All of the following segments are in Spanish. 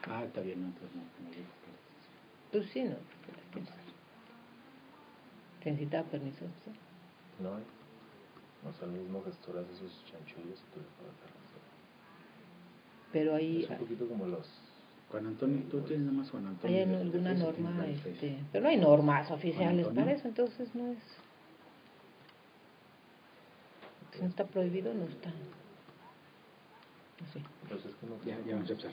Ah, está bien, no, entonces no. Tú sí, ¿no? ¿Te necesitaba permiso? ¿Sí? No, o sea, el mismo gestor hace sus chanchullos y tú le puedes dar razón. Pero ahí... Es un poquito como los... Juan Antonio, tú tienes nada más Juan Antonio. ¿Hay alguna norma? Pero no hay normas oficiales para eso, entonces no es... Si no está prohibido, no está. No sé. Entonces, ¿cómo? Ya vamos a empezar.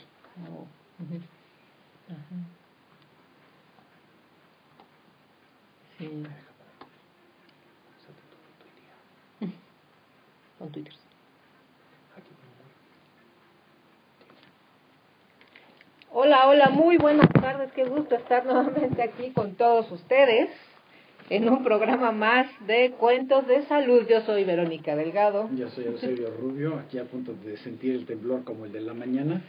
Oh. Uh-huh. Ajá. Sí. Con Twitter. Hola, muy buenas tardes, qué gusto estar nuevamente aquí con todos ustedes en un programa más de Cuentos de Salud. Yo soy Verónica Delgado. Yo soy Eusebio Rubio, aquí a punto de sentir el temblor como el de la mañana.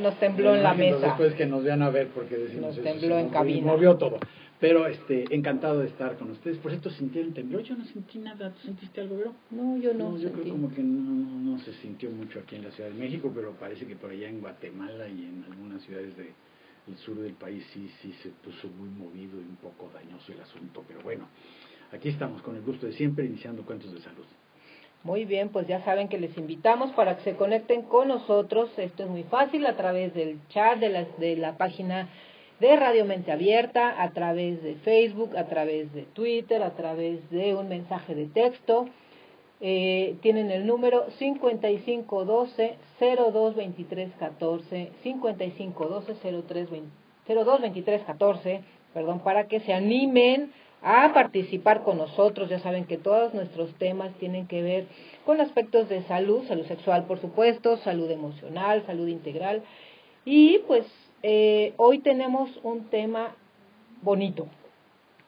Nos tembló en la mesa. Después que nos vean a ver, porque decimos nos tembló en cabina. Movió todo. Pero encantado de estar con ustedes. Por cierto, ¿sintieron temblor? Yo no sentí nada. ¿Tú sentiste algo, Vero? No, yo no yo sentí. creo como que no se sintió mucho aquí en la Ciudad de México, pero parece que por allá en Guatemala y en algunas ciudades del sur del país sí se puso muy movido y un poco dañoso el asunto. Pero bueno, aquí estamos con el gusto de siempre, iniciando Cuentos de Salud. Muy bien, pues ya saben que les invitamos para que se conecten con nosotros. Esto es muy fácil a través del chat de la página de Radio Mente Abierta, a través de Facebook, a través de Twitter, a través de un mensaje de texto. Tienen el número 5512-022314, 5512-022314, para que se animen a participar con nosotros. Ya saben que todos nuestros temas tienen que ver con aspectos de salud, salud sexual por supuesto, salud emocional, salud integral. Y pues hoy tenemos un tema bonito,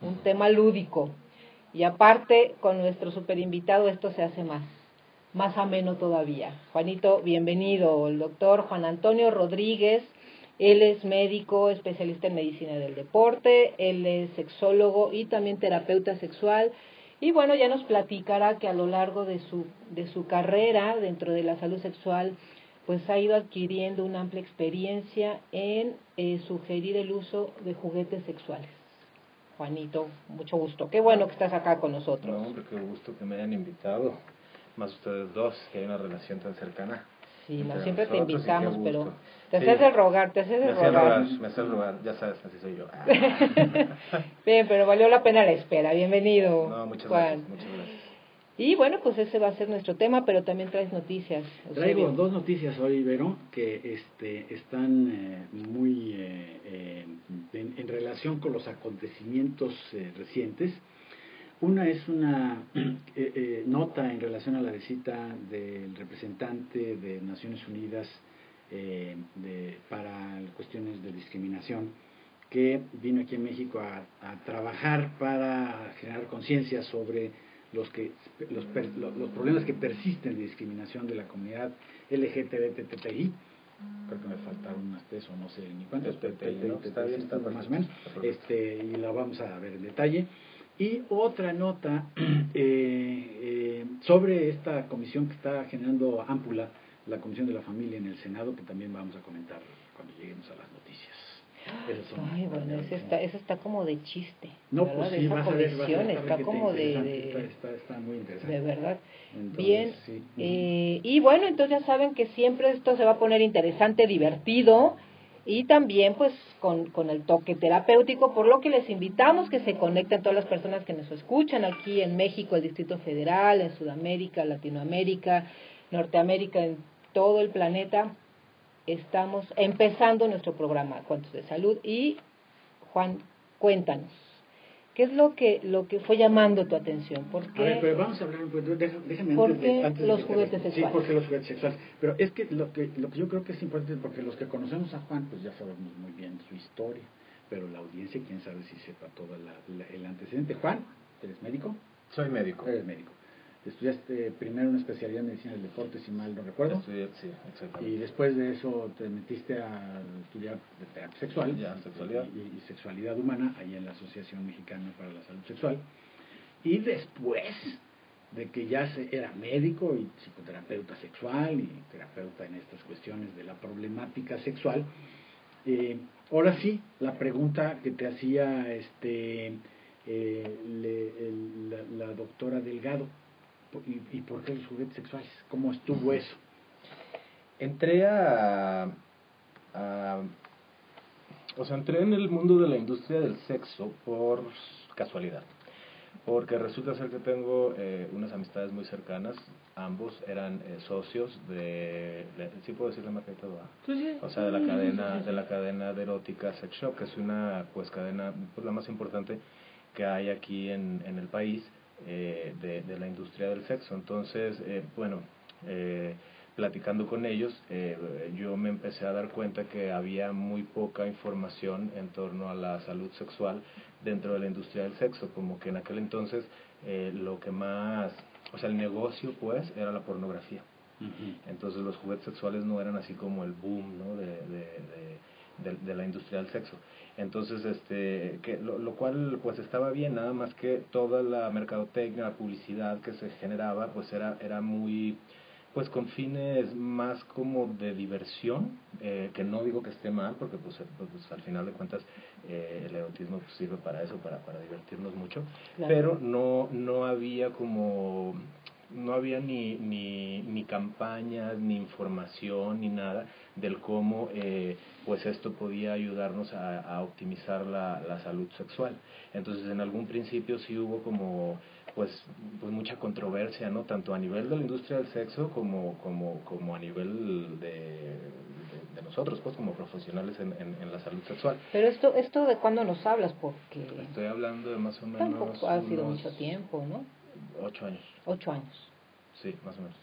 un tema lúdico. Y aparte, con nuestro super invitado esto se hace más ameno todavía. Juanito, bienvenido. El doctor Juan Antonio Rodríguez, él es médico, especialista en medicina del deporte, él es sexólogo y también terapeuta sexual. Y bueno, ya nos platicará que a lo largo de su carrera dentro de la salud sexual, pues ha ido adquiriendo una amplia experiencia en sugerir el uso de juguetes sexuales. Juanito, mucho gusto. Qué bueno que estás acá con nosotros. No, hombre, qué gusto que me hayan invitado. Más ustedes dos, que hay una relación tan cercana. Sí, no, siempre te invitamos, pero te sí, haces de rogar, Me haces rogar, ya sabes, así soy yo. Bien, pero valió la pena la espera. Bienvenido, no, muchas Juan. Gracias, muchas gracias. Y bueno, pues ese va a ser nuestro tema, pero también traes noticias. Traigo dos noticias hoy, Vero, que están muy en relación con los acontecimientos recientes. Una es una nota en relación a la visita del representante de Naciones Unidas para cuestiones de discriminación, que vino aquí en México a trabajar para generar conciencia sobre los problemas que persisten de discriminación de la comunidad LGTBTI. Creo que me faltaron unas tres o no sé ni cuántas, pero está más o menos. Y la vamos a ver en detalle. Y otra nota sobre esta comisión que está generando Ámpula, la Comisión de la Familia en el Senado, que también vamos a comentar cuando lleguemos a las noticias. Ay, bueno, eso está como de chiste. No, ¿verdad? pues sí, esa comisión está como está muy interesante. De verdad. Entonces, bien. Sí. Y bueno, entonces ya saben que siempre esto se va a poner interesante, divertido y también pues con el toque terapéutico, por lo que les invitamos que se conecten todas las personas que nos escuchan aquí en México, el Distrito Federal, en Sudamérica, Latinoamérica, Norteamérica, en todo el planeta. Estamos empezando nuestro programa Cuentos de Salud y Juan, cuéntanos, ¿qué es lo que fue llamando tu atención? ¿Por qué? A ver, pero vamos a hablar un poquito, déjame ¿Por antes qué de antes los de juguetes sexuales? Sí, porque los juguetes sexuales. Pero es que lo que yo creo que es importante, porque los que conocemos a Juan, pues ya sabemos muy bien su historia, pero la audiencia, quién sabe si sepa todo el antecedente. Juan, ¿eres médico? Soy médico. Eres médico. Estudiaste primero una especialidad en medicina del deporte, si mal no recuerdo. Estudié, sí, exactamente. Y después de eso te metiste a estudiar terapia sexual sexualidad. Y sexualidad humana, ahí en la Asociación Mexicana para la Salud Sexual. Y después de que ya era médico y psicoterapeuta sexual y terapeuta en estas cuestiones de la problemática sexual. Ahora sí, la pregunta que te hacía la doctora Delgado, ¿y por qué los juguetes sexuales? ¿Cómo estuvo eso? Entré o sea, entré en el mundo de la industria del sexo por casualidad. Porque resulta ser que tengo unas amistades muy cercanas, ambos eran socios ¿sí puedo decir la marca y todo? Sí. O sea, de la cadena de erótica Sex Shop, que es una pues cadena, pues la más importante que hay aquí en el país de la industria del sexo. Entonces, platicando con ellos, yo me empecé a dar cuenta que había muy poca información en torno a la salud sexual dentro de la industria del sexo, como que en aquel entonces lo que más, o sea, el negocio pues era la pornografía. Entonces los juguetes sexuales no eran así como el boom, ¿no? de la industria del sexo. Entonces, lo cual pues estaba bien, nada más que toda la mercadotecnia, la publicidad que se generaba pues era muy, pues con fines más como de diversión, que no digo que esté mal, porque pues al final de cuentas el erotismo pues, sirve para eso, para divertirnos mucho, claro. Pero no había como, no había ni campañas, ni información, ni nada del cómo pues esto podía ayudarnos a optimizar la salud sexual. Entonces en algún principio sí hubo como pues mucha controversia, ¿no? Tanto a nivel de la industria del sexo como a nivel de nosotros, pues como profesionales en la salud sexual. Pero esto ¿de cuándo nos hablas? Porque estoy hablando de más o menos tampoco ha sido mucho tiempo, ¿no? 8 años. 8 años. Sí, más o menos.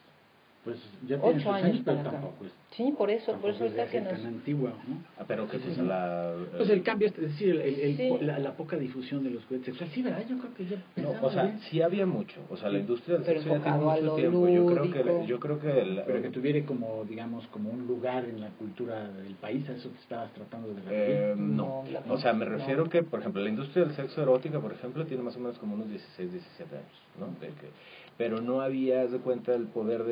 Pues ya tiene 8 años, pero tampoco es. Sí, por eso ahorita que tan antigua, ¿no? Pero que pues pues el cambio, es decir, sí. la poca difusión de los juguetes sexuales. Sí, ¿verdad? Yo creo que ya no, o sea, bien. Sí había mucho, o sea, la industria del pero sexo ya tiene mucho tiempo. Lúdico. Yo creo que pero que tuviera como, digamos, como un lugar en la cultura del país, a eso te estabas tratando de referir. No, o sea, me refiero que, por ejemplo, la industria del sexo erótica, por ejemplo, tiene más o menos como unos 16, 17 años, ¿no? Pero no había, haz de cuenta, el poder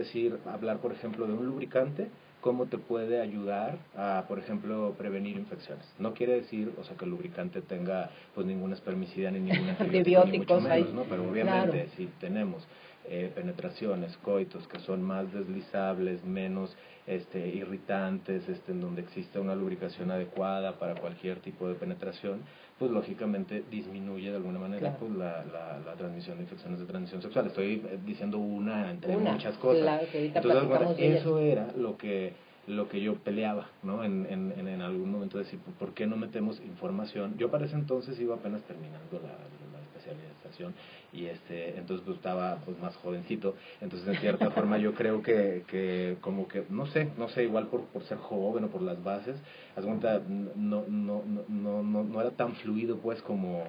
hablar, por ejemplo, de un lubricante, cómo te puede ayudar a, por ejemplo, prevenir infecciones. No quiere decir, o sea, que el lubricante tenga, pues, ninguna espermicida ni ningún antibiótico, ni mucho menos, ¿no? Pero obviamente, claro. Si tenemos penetraciones, coitos, que son más deslizables, menos irritantes, en donde existe una lubricación adecuada para cualquier tipo de penetración, pues lógicamente disminuye de alguna manera, claro. Pues la transmisión de infecciones de transmisión sexual. Estoy diciendo una entre muchas cosas. Claro, que ahorita entonces, eso era lo que yo peleaba, ¿no? En algún momento decir, ¿por qué no metemos información? Yo para ese entonces iba apenas terminando la especialización y entonces pues estaba pues más jovencito, entonces en cierta forma yo creo que como que no sé, igual por ser joven o por las bases, haz cuenta, no era tan fluido pues como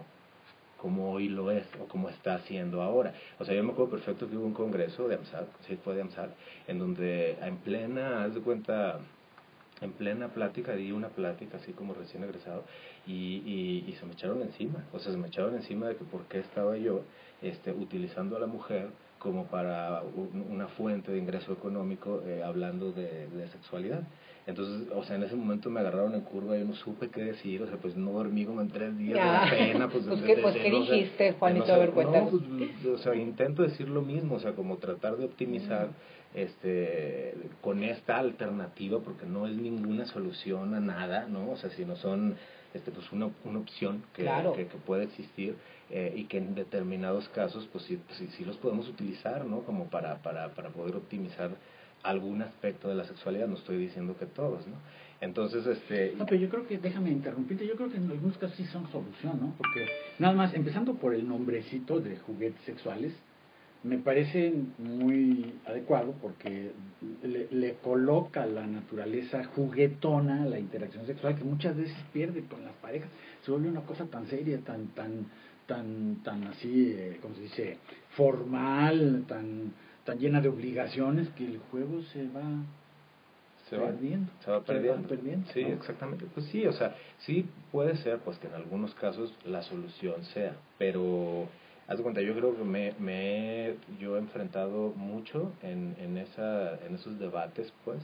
hoy lo es o como está haciendo ahora. O sea, yo me acuerdo perfecto que hubo un congreso de AMSAT, sí fue de AMSAT, en donde haz de cuenta, en plena plática, di una plática así como recién egresado y se me echaron encima, o sea, se me echaron encima de que por qué estaba yo utilizando a la mujer como para una fuente de ingreso económico hablando de sexualidad. Entonces, o sea, en ese momento me agarraron en curva, yo no supe qué decir, o sea, pues no dormí como en 3 días de la pena. Pues, ¿qué dijiste, Juanito? A ver, cuéntanos. No, pues, o sea, intento decir lo mismo, o sea, como tratar de optimizar con esta alternativa, porque no es ninguna solución a nada, ¿no? O sea, sino son pues una opción que, claro. que puede existir y que en determinados casos pues sí los podemos utilizar, ¿no? Como para poder optimizar algún aspecto de la sexualidad, no estoy diciendo que todos, ¿no? Entonces, No, pero yo creo que, déjame interrumpirte, yo creo que en algunos casos sí son solución, ¿no? Porque nada más, empezando por el nombrecito de juguetes sexuales, me parece muy adecuado porque le coloca la naturaleza juguetona a la interacción sexual que muchas veces pierde con las parejas, se vuelve una cosa tan seria, tan así, ¿cómo se dice?, formal, tan llena de obligaciones, que el juego se va perdiendo. Sí, ¿no? Exactamente. Pues sí, o sea, sí puede ser pues que en algunos casos la solución sea, pero haz de cuenta, yo creo que yo he enfrentado mucho en esos debates, pues,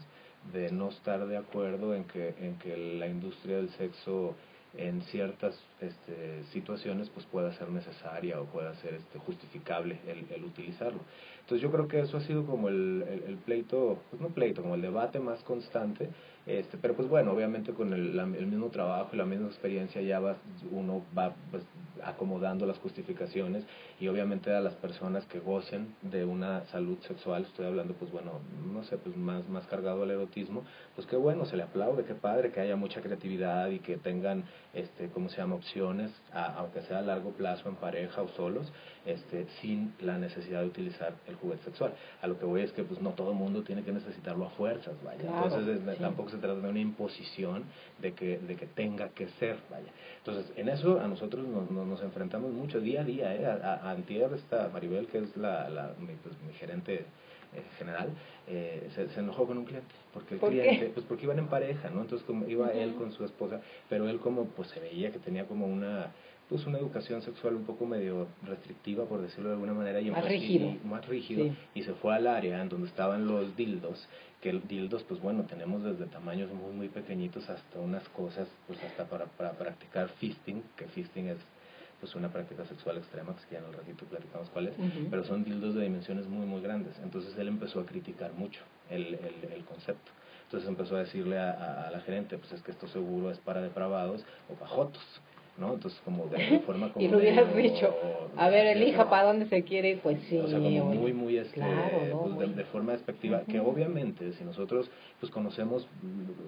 de no estar de acuerdo en que la industria del sexo en ciertas situaciones pues pueda ser necesaria o pueda ser justificable el utilizarlo. Entonces yo creo que eso ha sido como el pleito, pues no pleito, como el debate más constante, pero pues bueno, obviamente con el mismo trabajo y la misma experiencia uno va pues acomodando las justificaciones, y obviamente a las personas que gocen de una salud sexual, estoy hablando pues bueno, no sé, pues más cargado al erotismo, pues qué bueno, se le aplaude, qué padre que haya mucha creatividad y que tengan ¿cómo se llama? Opciones, aunque sea a largo plazo en pareja o solos, sin la necesidad de utilizar el juguete sexual. A lo que voy es que pues no todo el mundo tiene que necesitarlo a fuerzas, vaya. Claro, Entonces sí. tampoco se trata de una imposición de que tenga que ser, vaya. Entonces en eso a nosotros nos enfrentamos mucho día a día, antier esta Maribel, que es mi gerente general, se enojó con un cliente, porque el ¿Por cliente, qué? pues porque iban en pareja, ¿no? Entonces como iba él con su esposa, pero él como pues se veía que tenía como una educación sexual un poco medio restrictiva, por decirlo de alguna manera, Más rígido. más rígido, Sí. y se fue al área en donde estaban los dildos, que el dildos, pues bueno, tenemos desde tamaños muy pequeñitos hasta unas cosas, pues hasta para practicar fisting, que fisting es pues una práctica sexual extrema, pues que ya en el ratito platicamos cuál es, pero son dildos de dimensiones muy grandes. Entonces él empezó a criticar mucho el concepto. Entonces empezó a decirle a la gerente, pues es que esto seguro es para depravados o pajotos, ¿no? Entonces como de forma como Y lo hubieras medio, dicho, a ver, elija para dónde se quiere ir, pues sí. o sea, como Oye. muy Claro, ¿no? pues de forma despectiva, que obviamente si nosotros pues conocemos,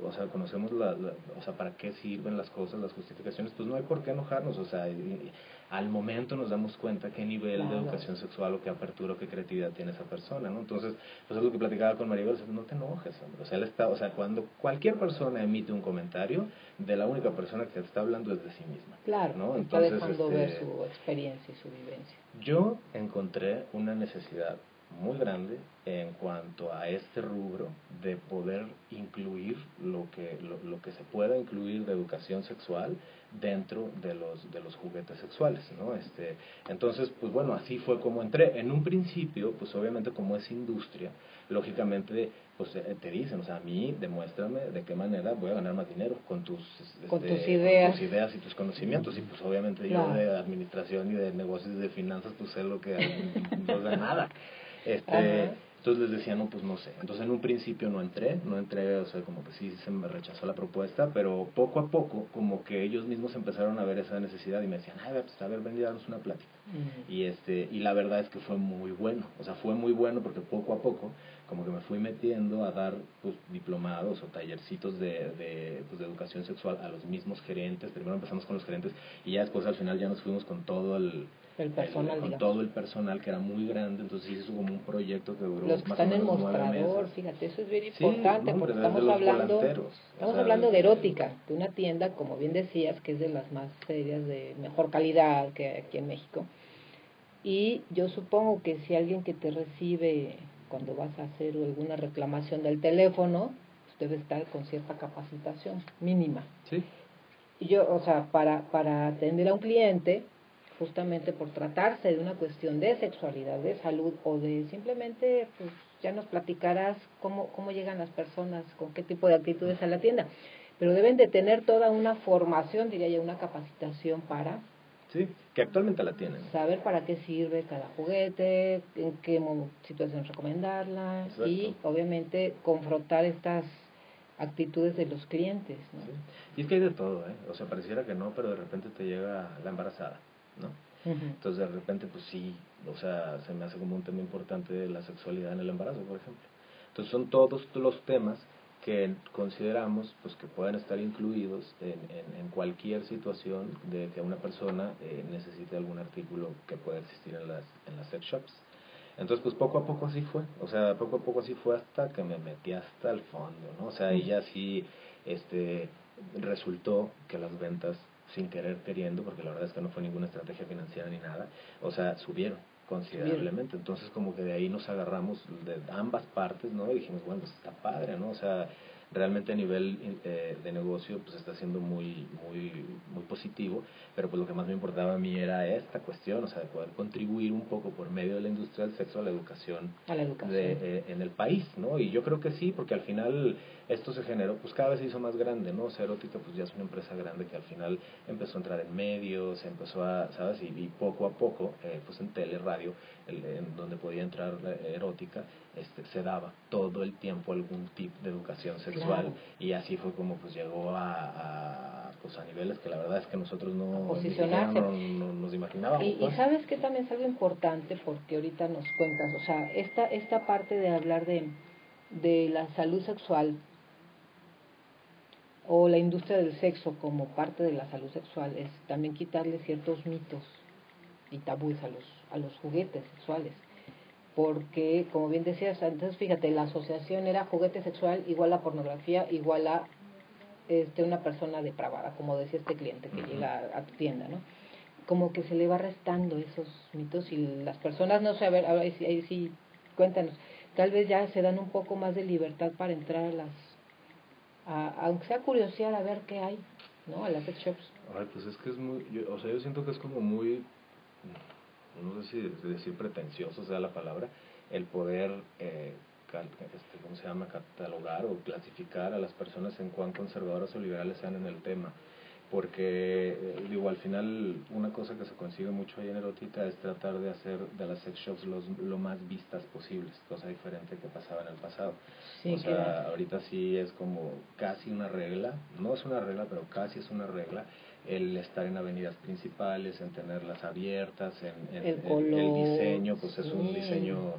o sea, conocemos o sea, para qué sirven las cosas, las justificaciones, pues no hay por qué enojarnos, o sea, al momento nos damos cuenta qué nivel de Claro. educación sexual o qué apertura o qué creatividad tiene esa persona, ¿no? Entonces, pues es lo que platicaba con Maribel, no te enojes, hombre. O sea, o sea, cuando cualquier persona emite un comentario, de la única persona que está hablando es de sí misma, Claro, ¿no? está Entonces, dejando ver su experiencia y su vivencia. yo encontré una necesidad muy grande en cuanto a este rubro de poder incluir lo que se pueda incluir de educación sexual dentro de los juguetes sexuales, ¿no? Entonces, pues bueno, así fue como entré. En un principio, pues obviamente como es industria, lógicamente pues te dicen, o sea, a mí demuéstrame de qué manera voy a ganar más dinero con tus ideas. con tus ideas y tus conocimientos. Y pues obviamente claro. yo de administración y de negocios y de finanzas pues sé lo que no sé nada. Entonces les decía, no, pues no sé. Entonces en un principio no entré, o sea, como que sí se me rechazó la propuesta, pero poco a poco como que ellos mismos empezaron a ver esa necesidad y me decían, ay, pues a ver, ven y danos una plática. Y la verdad es que fue muy bueno, o sea, fue muy bueno porque poco a poco como que me fui metiendo a dar pues diplomados o tallercitos pues, de educación sexual a los mismos gerentes. Primero empezamos con los gerentes y ya después al final ya nos fuimos con todo el personal, con todo el personal, que era muy grande. Entonces hizo como un proyecto que duró los que más están o menos en 9 mostrador, meses. fíjate, eso es bien Sí, importante, no, porque desde estamos los hablando volanteros, estamos o sea, hablando de erótica, de una tienda, como bien decías, que es de las más serias, de mejor calidad que hay aquí en México. Y yo supongo que si alguien que te recibe cuando vas a hacer alguna reclamación del teléfono, pues debe estar con cierta capacitación mínima. Sí. Y yo, o sea, para atender a un cliente, justamente por tratarse de una cuestión de sexualidad, de salud o de simplemente, pues ya nos platicarás cómo llegan las personas, con qué tipo de actitudes a la tienda. Pero deben de tener toda una formación, diría yo, una capacitación para Sí, que actualmente la tienen. saber para qué sirve cada juguete, en qué situación recomendarla. Exacto. Y obviamente confrontar estas actitudes de los clientes, ¿no? Sí. Y es que hay de todo, ¿eh? O sea, pareciera que no, pero de repente te llega la embarazada, ¿no? Entonces de repente pues sí, o sea, se me hace como un tema importante la sexualidad en el embarazo, por ejemplo. Entonces son todos los temas que consideramos pues que puedan estar incluidos en cualquier situación de que una persona necesite algún artículo que pueda existir en las sex shops. Entonces pues poco a poco así fue, o sea, poco a poco así fue hasta que me metí hasta el fondo, ¿no? O sea, y ya sí resultó que las ventas, sin querer queriendo, porque la verdad es que no fue ninguna estrategia financiera ni nada, o sea, subieron considerablemente. Entonces como que de ahí nos agarramos de ambas partes, ¿no? Y dijimos, bueno, pues está padre, ¿no? O sea, realmente a nivel de negocio pues está siendo muy positivo, pero pues lo que más me importaba a mí era esta cuestión, o sea, de poder contribuir un poco por medio de la industria del sexo a la educación, en el país, ¿no? Y yo creo que sí, porque al final esto se generó, pues cada vez se hizo más grande, ¿no? O sea, Erótica pues ya es una empresa grande que al final empezó a entrar en medios, empezó a, ¿sabes? Y poco a poco, pues en tele, radio, en donde podía entrar Erótica, se daba todo el tiempo algún tipo de educación sexual, claro. y así fue como pues llegó pues a niveles que la verdad es que nosotros no nos imaginábamos. Y sabes que también es algo importante, porque ahorita nos cuentas, o sea, esta parte de hablar de la salud sexual o la industria del sexo como parte de la salud sexual es también quitarle ciertos mitos y tabúes a los juguetes sexuales, porque como bien decías, entonces fíjate, la asociación era juguete sexual igual a pornografía, igual a una persona depravada, como decía este cliente que llega a tu tienda, ¿no? Como que se le va restando esos mitos y las personas, no sé, a ver, ahí sí, cuéntanos, tal vez ya se dan un poco más de libertad para entrar aunque sea curiosidad a ver qué hay, ¿no? A las sex shops. Ay, pues es que es muy, o sea, yo siento que es como muy, no sé si decir pretencioso sea la palabra, el poder, ¿cómo se llama? Catalogar o clasificar a las personas en cuán conservadoras o liberales sean en el tema. Porque, digo, al final una cosa que se consigue mucho ahí en Erótica es tratar de hacer de las sex shops lo más vistas posibles, cosa diferente que pasaba en el pasado. Sí, o sea, claro, ahorita sí es como casi una regla, no es una regla, pero casi es una regla, el estar en avenidas principales, en tenerlas abiertas, el color, el diseño, pues es un diseño,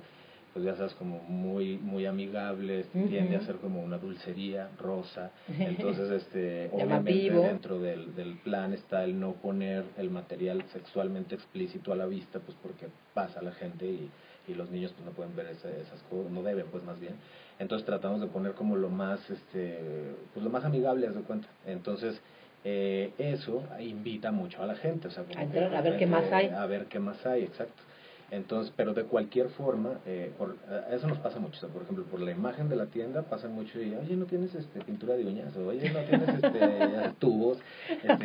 pues ya sabes, como muy amigable, tiende a ser como una dulcería rosa. Entonces, obviamente dentro del plan está el no poner el material sexualmente explícito a la vista, pues porque pasa la gente y los niños pues no pueden ver esas cosas, no deben, pues más bien. Entonces tratamos de poner como lo más, pues lo más amigable, haz de cuenta. Entonces, eso invita mucho a la gente, o sea, como a ver qué más hay. A ver qué más hay, exacto. Entonces, pero de cualquier forma, eso nos pasa mucho, o sea, por ejemplo, por la imagen de la tienda pasa mucho y, oye, ¿no tienes pintura de uñas? O, oye, ¿no tienes tubos?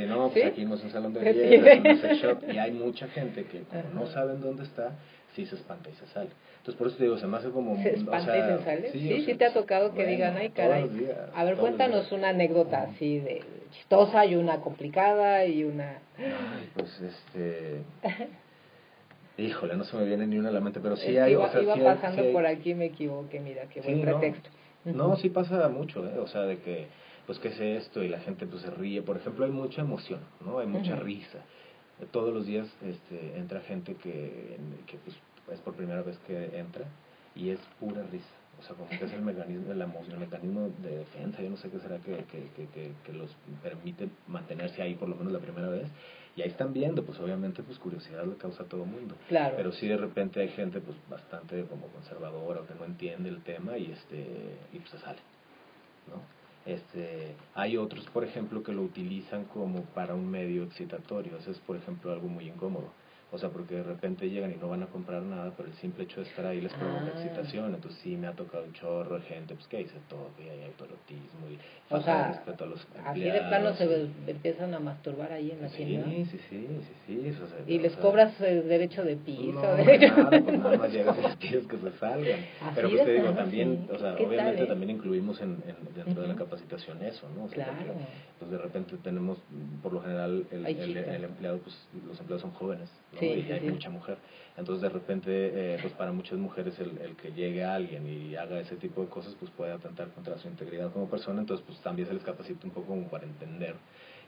No, pues ¿sí? Aquí no es un salón de belleza, es un sex shop, y hay mucha gente que como no saben dónde está, sí se espanta y se sale. Entonces, por eso te digo, se me hace como... ¿Se espanta y se sale? Sí, te ha tocado que digan, ay, caray. Días, a ver, cuéntanos una anécdota así de chistosa y una complicada y una... Ay, pues, híjole, no se me viene ni una a la mente, pero sí hay... o sea, iba sí pasando hay, por aquí, me equivoqué, mira, qué buen pretexto. No, sí pasa mucho, o sea, de que, pues, ¿qué es esto? Y la gente, pues, se ríe. Por ejemplo, hay mucha emoción, ¿no? Hay mucha risa. Todos los días entra gente que pues, es por primera vez que entra y es pura risa. O sea, como que es el mecanismo, el mecanismo de defensa, yo no sé qué será que los permite mantenerse ahí por lo menos la primera vez. Y ahí están viendo, pues obviamente pues curiosidad le causa a todo el mundo. Claro. Pero sí de repente hay gente pues bastante como conservadora o que no entiende el tema y pues se sale, ¿no? Hay otros, por ejemplo, que lo utilizan como para un medio excitatorio. Eso es, por ejemplo, algo muy incómodo. O sea, porque de repente llegan y no van a comprar nada, pero el simple hecho de estar ahí les provoca excitación. Entonces sí me ha tocado un chorro de gente pues que dice todo, y hay autoerotismo y falta de respeto a los empleados. Así de plano se empiezan a masturbar ahí en la tienda. Sí. O sea, ¿y les cobras derecho de piso? No, nada, pues nada más llegas y les pides que se salgan. Pero pues te digo, también, o sea, obviamente también incluimos dentro de la capacitación eso, ¿no? O sea, claro. Porque, pues de repente tenemos, por lo general, el empleado, pues los empleados son jóvenes, ¿no? Y hay mucha mujer. Entonces de repente, pues para muchas mujeres el que llegue a alguien y haga ese tipo de cosas, pues puede atentar contra su integridad como persona. Entonces pues también se les capacita un poco como para entender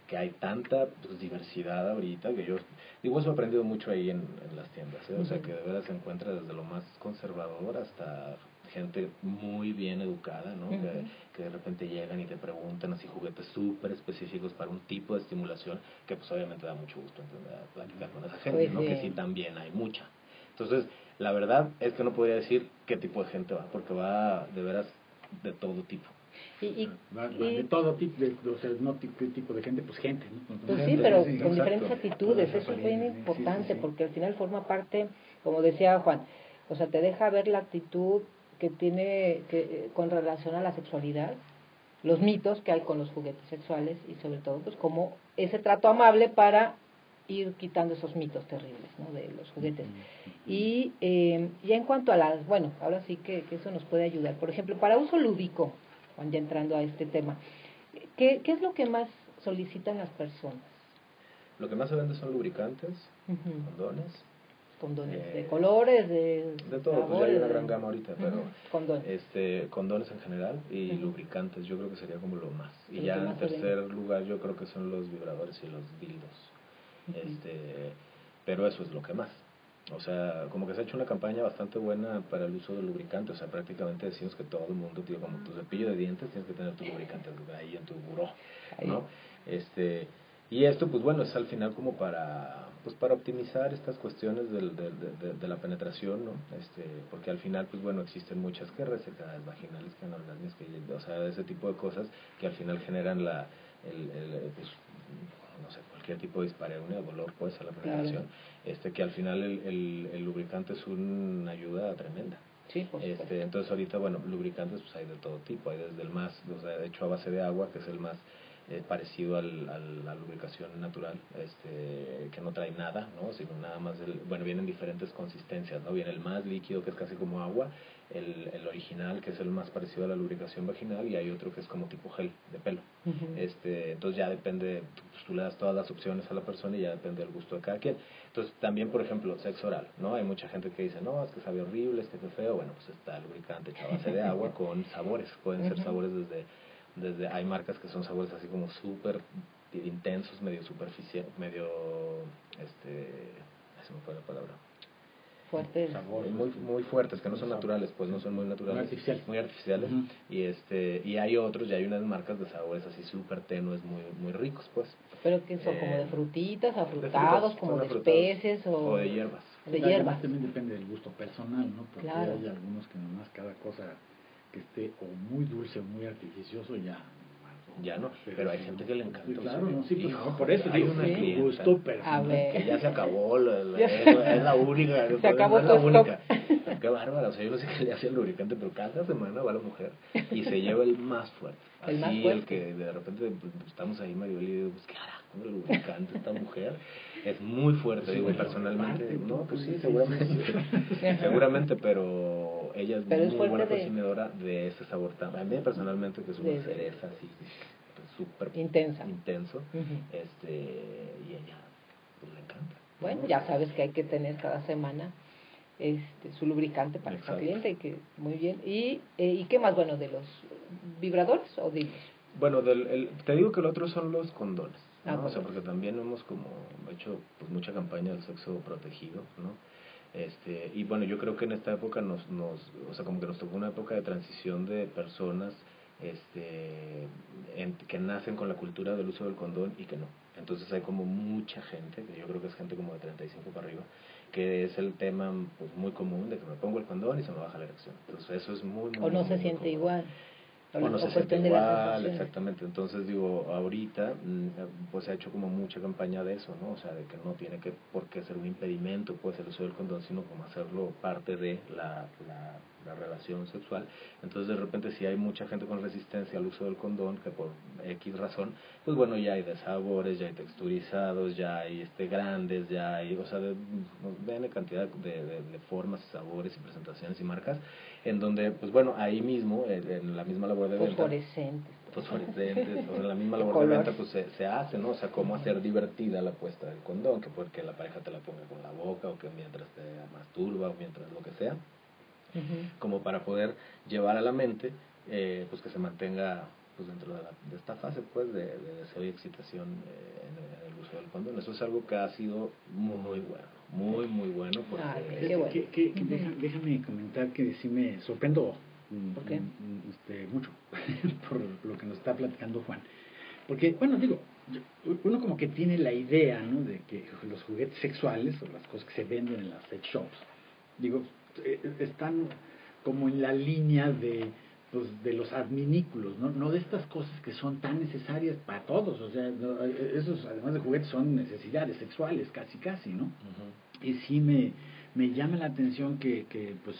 que hay tanta pues, diversidad ahorita que yo digo, eso he aprendido mucho ahí en las tiendas, o sea que de verdad se encuentra desde lo más conservador hasta gente muy bien educada, ¿no? Que de repente llegan y te preguntan así juguetes súper específicos para un tipo de estimulación que pues obviamente da mucho gusto platicar con esa gente, pues, ¿no? Que sí también hay mucha. Entonces, la verdad es que no podría decir qué tipo de gente va, porque va de veras de todo tipo. Va de todo tipo, o sea, no qué tipo de gente, pues gente, ¿no? Pues sí, pero con diferentes actitudes, eso es bien importante, porque al final forma parte, como decía Juan, o sea, te deja ver la actitud que tiene con relación a la sexualidad, los mitos que hay con los juguetes sexuales y sobre todo pues como ese trato amable para ir quitando esos mitos terribles, ¿no? De los juguetes. Y ya en cuanto a las, bueno, ahora sí que eso nos puede ayudar. Por ejemplo, para uso lúdico, ya entrando a este tema, ¿qué es lo que más solicitan las personas? Lo que más se vende son lubricantes, condones de colores, de todo, sabores, pues ya hay una gran gama ahorita, pero condones. condones en general y lubricantes, yo creo que sería como lo más. Y Lo ya que en más se tercer vende. lugar yo creo que son los vibradores y los dildos. Pero eso es lo que más. O sea, como que se ha hecho una campaña bastante buena para el uso del lubricante. O sea, prácticamente decimos que todo el mundo, tío, como tu cepillo de dientes, tienes que tener tu lubricante ahí en tu buró, ¿no? Y esto, pues bueno, es al final como para optimizar estas cuestiones de la penetración, ¿no? Porque al final, pues bueno, existen muchas que resecadas vaginales, que anorgasmias, o sea, ese tipo de cosas que al final generan pues, no sé, cualquier tipo de dispareunia, dolor, pues, a la penetración, que al final el lubricante es una ayuda tremenda. Sí, por supuesto. Entonces ahorita, bueno, lubricantes pues hay de todo tipo, hay desde el más, o sea, hecho a base de agua, que es el más parecido a la lubricación natural, que no trae nada, ¿no? Sino nada más, bueno, vienen diferentes consistencias, ¿no? Viene el más líquido, que es casi como agua, el original, que es el más parecido a la lubricación vaginal, y hay otro que es como tipo gel de pelo. Entonces ya depende, pues tú le das todas las opciones a la persona y ya depende del gusto de cada quien. Entonces también, por ejemplo, sexo oral, ¿no? Hay mucha gente que dice, no, es que sabe horrible, es que es feo. Bueno, pues está el lubricante hecho a base de agua con sabores, pueden ser sabores hay marcas que son sabores así como súper intensos, medio superficial, medio, se me fue la palabra, fuertes, muy fuertes, que no son naturales, pues no son muy naturales, muy artificiales. Y hay otros, ya hay unas marcas de sabores así súper tenues, muy ricos, pues. Pero que son como de frutitas, afrutados, como de especies o de hierbas. De hierbas. También depende del gusto personal, ¿no? Porque hay algunos que nomás cada cosa que esté o muy dulce o muy artificioso ya no, pero hay gente que le encanta. Sí, claro, no, sí, por eso hay una clienta, gusto personal que ya se acabó, es la única, se acabó es la única. Qué bárbara, o sea, yo no sé qué le hace el lubricante, pero cada semana va la mujer y se lleva el más fuerte. Así el que de repente pues, estamos ahí Maribel y digo, pues qué hará con el lubricante esta mujer, es muy fuerte, pues digo, personalmente, no, pues sí, seguramente, pero ella es muy buena consumidora de ese sabor también. A mí personalmente, que es una cereza así, súper intenso, y ella pues le encanta. Bueno, ya sabes que hay que tener cada semana su lubricante para esta cliente, que muy bien. ¿Y qué más? Bueno, de los vibradores o dildos. Bueno, te digo que el otro son los condones, ¿no? O sea, porque también hemos como hecho pues mucha campaña del sexo protegido, ¿no? Y bueno, yo creo que en esta época o sea, como que nos tocó una época de transición de personas que nacen con la cultura del uso del condón y que no. Entonces hay como mucha gente, que yo creo que es gente como de 35 para arriba, que es el tema pues muy común de que me pongo el condón y se me baja la erección. Entonces eso es muy o no se siente igual. O no se siente igual, exactamente. Entonces digo, ahorita pues se ha hecho como mucha campaña de eso, ¿no? O sea, de que no tiene por qué ser un impedimento pues el uso del condón, sino como hacerlo parte de la relación sexual. Entonces de repente si hay mucha gente con resistencia al uso del condón, que por X razón, pues bueno, ya hay de sabores, ya hay texturizados, ya hay grandes, ya hay, o sea, ven cantidad de formas, sabores y presentaciones y marcas, en donde, pues bueno, ahí mismo, en la misma labor de venta, fosforescentes, o en la misma labor de venta, pues se hace, ¿no? O sea, cómo hacer divertida la puesta del condón, que porque la pareja te la ponga con la boca, o que mientras te masturba, o mientras lo que sea, como para poder llevar a la mente, pues que se mantenga pues dentro de esta fase pues de deseo y excitación en el uso del condón. Eso es algo que ha sido muy bueno, muy bueno, porque qué bueno. Déjame comentar que sí me sorprendo mucho por lo que nos está platicando Juan, porque bueno, digo, uno como que tiene la idea, ¿no?, de que los juguetes sexuales o las cosas que se venden en las sex shops, digo, están como en la línea de los adminículos, ¿no? De estas cosas que son tan necesarias para todos, o sea, esos además de juguetes son necesidades sexuales, casi, ¿no? Y sí me llama la atención que pues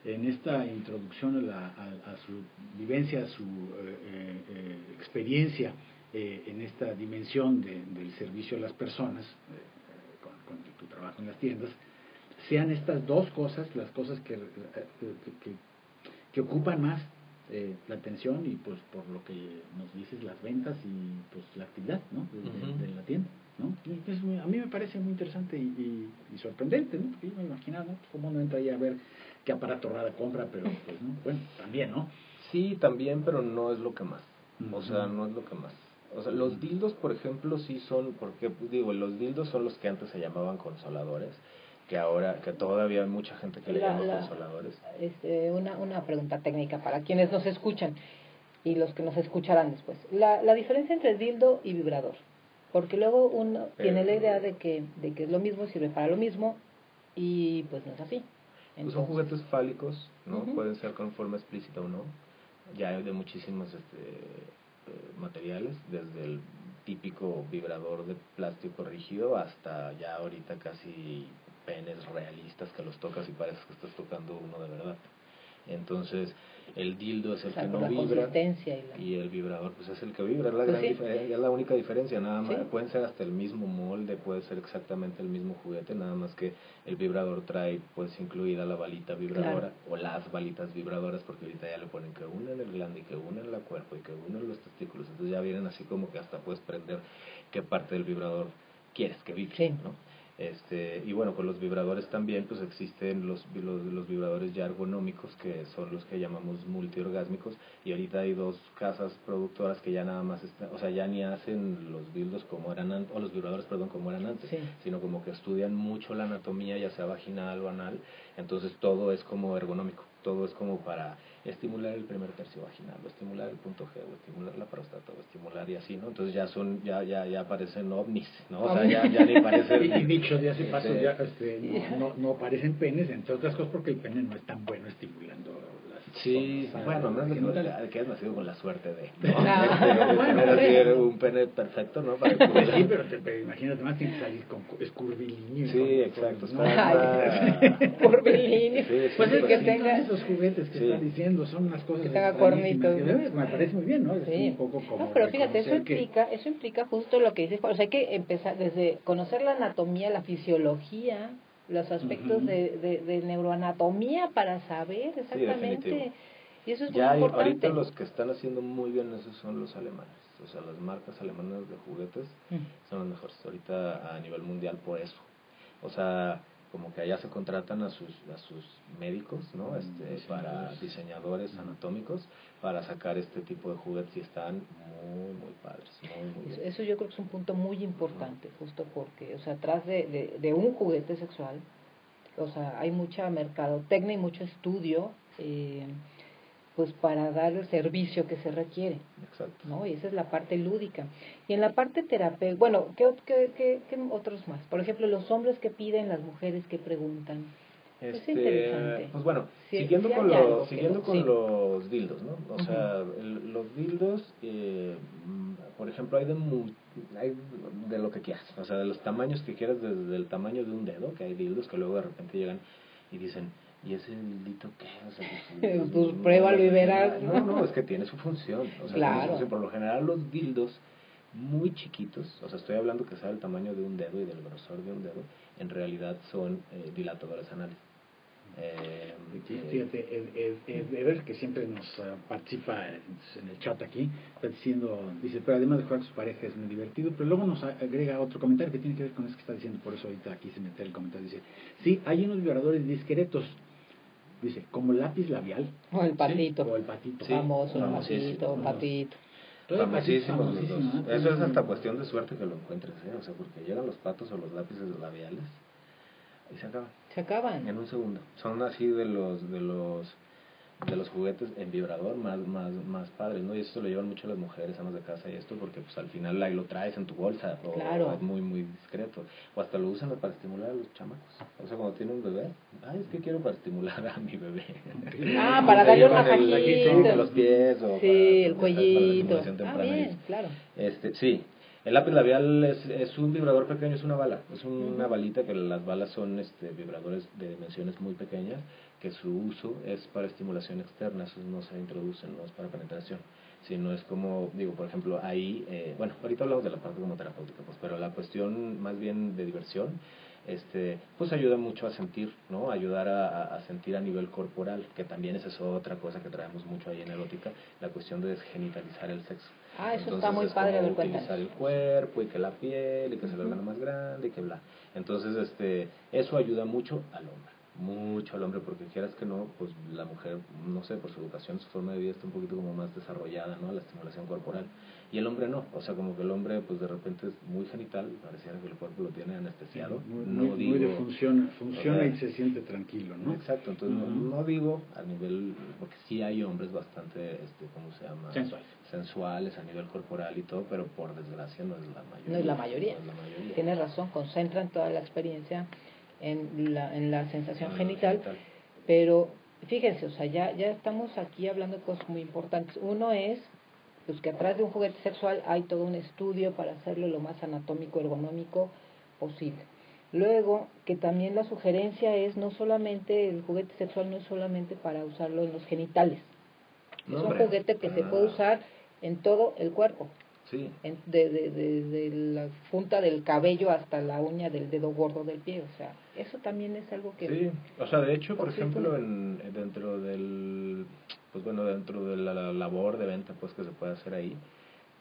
en esta introducción a su vivencia, a su experiencia en esta dimensión del servicio a las personas, con tu trabajo en las tiendas, sean estas dos cosas las cosas que ocupan más la atención y pues por lo que nos dices las ventas y pues la actividad, ¿no? de la tienda, ¿no? Y a mí me parece muy interesante y sorprendente, ¿no? Porque yo me imaginaba, ¿no? Pues, cómo no entra ahí a ver qué aparato rara compra, pero pues no, bueno, también, ¿no? Sí, también, pero no es lo que más. O sea, no es lo que más. O sea, los dildos, por ejemplo, sí son, porque digo, los dildos son los que antes se llamaban consoladores, que ahora, que todavía hay mucha gente que le llama consoladores. Una pregunta técnica para quienes nos escuchan y los que nos escucharán después. La diferencia entre dildo y vibrador, porque luego uno tiene la idea de que es lo mismo, sirve para lo mismo, y pues no es así. Pues son juguetes fálicos, ¿no? Pueden ser con forma explícita o no. Ya hay de muchísimos materiales, desde el típico vibrador de plástico rígido hasta ya ahorita casi penes realistas que los tocas y parece que estás tocando uno de verdad. Entonces, el dildo es el que no vibra y el vibrador pues es el que vibra, es la gran diferencia, es la única diferencia, nada más. Pueden ser hasta el mismo molde, puede ser exactamente el mismo juguete, nada más que el vibrador trae pues incluida la balita vibradora o las balitas vibradoras, porque ahorita ya le ponen que una en el glande y que una en la cuerpo y que una en los testículos, entonces ya vienen así como que hasta puedes prender qué parte del vibrador quieres que vibre, ¿no? Y bueno, con los vibradores también pues existen los vibradores ya ergonómicos, que son los que llamamos multiorgásmicos, y ahorita hay dos casas productoras que ya nada más o sea, ya ni hacen los dildos como eran antes, o los vibradores, perdón, como eran antes, sino como que estudian mucho la anatomía, ya sea vaginal o anal, entonces todo es como ergonómico, todo es como para estimular el primer tercio vaginal, o estimular el punto G, o estimular la próstata, o estimular y así, ¿no? Entonces ya parecen ovnis, ¿no? O sea, ya ni parecen... y dicho de hace paso, ya no parecen penes, entre otras cosas porque el pene no es tan bueno estimulando las sí, zonas, bueno, no es que hayas nacido con la suerte de tener así un pene perfecto, ¿no? Para sí, pero imagínate más, tiene que salir es curvilíneo. Sí, exacto. Curvilíneo. Pues es que tenga esos juguetes que está diciendo, son unas cosas que tenga cuernitos, me parece muy bien, ¿no? Es un poco como pero fíjate, eso implica justo lo que dices, o sea, hay que empezar desde conocer la anatomía, la fisiología, los aspectos de neuroanatomía para saber exactamente, y eso es muy importante. Ahorita los que están haciendo muy bien eso son los alemanes, o sea, las marcas alemanas de juguetes son las mejores ahorita a nivel mundial por eso, o sea, como que allá se contratan a sus médicos, ¿no? Para diseñadores anatómicos para sacar este tipo de juguetes, y están muy padres, muy bien. Eso yo creo que es un punto muy importante, justo porque, o sea, atrás de un juguete sexual, o sea, hay mucha mercadotecnia y mucho estudio, pues para dar el servicio que se requiere. Exacto. ¿No? Y esa es la parte lúdica. Y en la parte terapéutica, bueno, ¿qué otros más? Por ejemplo, los hombres que piden, las mujeres que preguntan. Es interesante. Pues bueno, siguiendo con los dildos, ¿no? O sea, los dildos, por ejemplo, hay de lo que quieras, o sea, de los tamaños que quieras, desde el tamaño de un dedo, que hay dildos que luego de repente llegan y dicen, ¿y ese dildito qué? O sea, pues pruébalo y verás. No, es que tiene su función, o sea, claro. tiene su función. Por lo general los dildos muy chiquitos, o sea, estoy hablando que sea del tamaño de un dedo y del grosor de un dedo, en realidad son dilatadores anales. Fíjate, Ever, que siempre nos participa en el chat aquí, está diciendo, dice, pero además de jugar con su pareja es muy divertido, pero luego nos agrega otro comentario que tiene que ver con eso que está diciendo, por eso ahorita aquí se mete el comentario, dice, sí, hay unos vibradores discretos, dice, como el lápiz labial. O el patito. O el patito. Famoso, patito. Famosísimos los dos. Eso es hasta cuestión de suerte que lo encuentres, o sea, porque llegan los patos o los lápices labiales y se acaban en un segundo. Son así de los juguetes en vibrador más padres, ¿no? Y eso lo llevan mucho las mujeres, amas de casa y esto, porque pues al final ahí lo traes en tu bolsa, o es muy discreto, o hasta lo usan para estimular a los chamacos, o sea, cuando tienen un bebé, es que quiero para estimular a mi bebé. Para darle un masajito con los pies, o el cuellito. Bien, claro. Sí. El lápiz labial es un vibrador pequeño, es una bala, es una balita, que las balas son vibradores de dimensiones muy pequeñas, que su uso es para estimulación externa, eso no se introduce, no es para penetración, sino es como, digo, por ejemplo, ahí, bueno, ahorita hablamos de la parte como terapéutica, pues, pero la cuestión más bien de diversión, pues ayuda mucho a sentir, ¿no? Ayudar a sentir a nivel corporal, que también esa es otra cosa que traemos mucho ahí en erótica, la cuestión de desgenitalizar el sexo. Ah, eso Entonces, está muy es padre, a como ver, cuéntanos. utilizar el cuerpo y que la piel y que se le haga más grande y que bla. Entonces, eso ayuda mucho al hombre, porque quieras que no, pues la mujer, no sé, por su educación, su forma de vida está un poquito como más desarrollada, ¿no? La estimulación corporal. Y el hombre no, o sea, como que el hombre, pues de repente es muy genital, pareciera que el cuerpo lo tiene anestesiado. Muy de funciona o sea, y se siente tranquilo, ¿no? Exacto, entonces no digo a nivel, porque sí hay hombres bastante, ¿cómo se llama? Sensuales a nivel corporal y todo, pero por desgracia no es la mayoría. No es la mayoría. No es la mayoría. Tienes razón, concentran toda la experiencia en la sensación genital, pero fíjense, o sea, ya estamos aquí hablando de cosas muy importantes. Uno es, pues, que atrás de un juguete sexual hay todo un estudio para hacerlo lo más anatómico, ergonómico posible. Luego, que también la sugerencia es no solamente, el juguete sexual no es solamente para usarlo en los genitales, es un juguete que se puede usar en todo el cuerpo. Sí. De la punta del cabello hasta la uña del dedo gordo del pie, o sea, eso también es algo que... Sí, o sea, de hecho, por ejemplo, dentro del, pues bueno, dentro de la labor de venta, pues que se puede hacer ahí,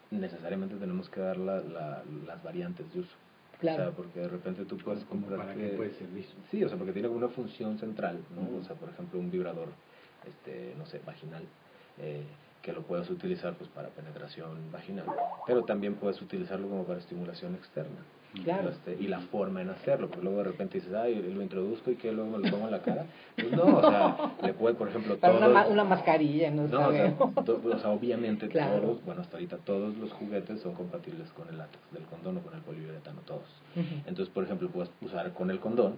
necesariamente tenemos que dar las variantes de uso. Claro. O sea, porque de repente tú puedes comprar... ¿Para qué puede servir? Sí, o sea, porque tiene una función central, ¿no? O sea, por ejemplo, un vibrador, no sé, vaginal, que lo puedes utilizar pues para penetración vaginal, pero también puedes utilizarlo como para estimulación externa. Claro. Y la forma en hacerlo, porque luego de repente dices, ay, lo introduzco y que luego me lo pongo en la cara. Pues no, o sea, le puede, por ejemplo, para una mascarilla, no o sabemos. sea, obviamente claro. todos, bueno, hasta ahorita todos los juguetes son compatibles con el látex del condón o con el poliuretano, todos. Entonces, por ejemplo, puedes usar con el condón,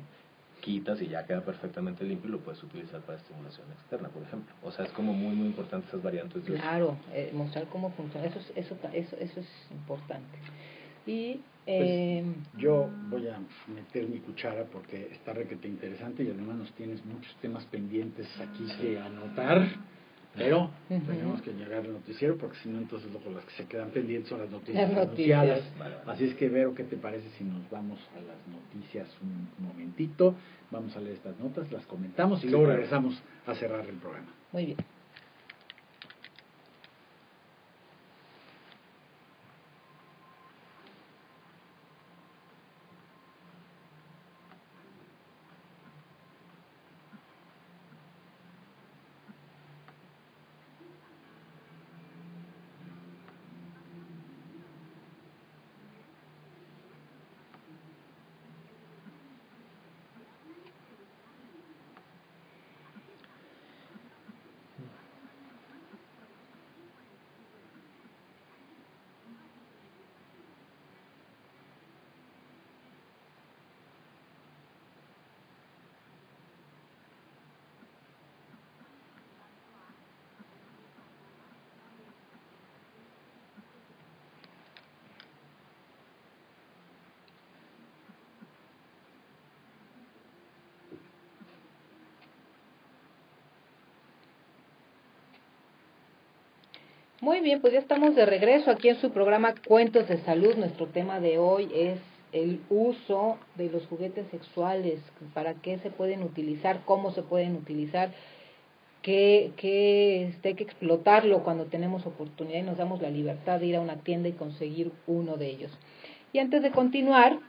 quitas y ya queda perfectamente limpio y lo puedes utilizar para estimulación externa, por ejemplo. O sea, es como muy importante esas variantes de uso. Claro, mostrar cómo funciona, eso es importante. Y pues yo voy a meter mi cuchara porque está requete interesante y además nos tienes muchos temas pendientes aquí que anotar, pero tenemos que llegar al noticiero porque si no, entonces luego las que se quedan pendientes son las noticias anunciadas. Así es que, Vero, ¿qué te parece si nos vamos a las noticias un momentito? Vamos a leer estas notas, las comentamos y luego regresamos a cerrar el programa. Muy bien. Muy bien, pues ya estamos de regreso aquí en su programa Cuentos de Salud. Nuestro tema de hoy es el uso de los juguetes sexuales, para qué se pueden utilizar, cómo se pueden utilizar, que hay que explotarlo cuando tenemos oportunidad y nos damos la libertad de ir a una tienda y conseguir uno de ellos. Y antes de continuar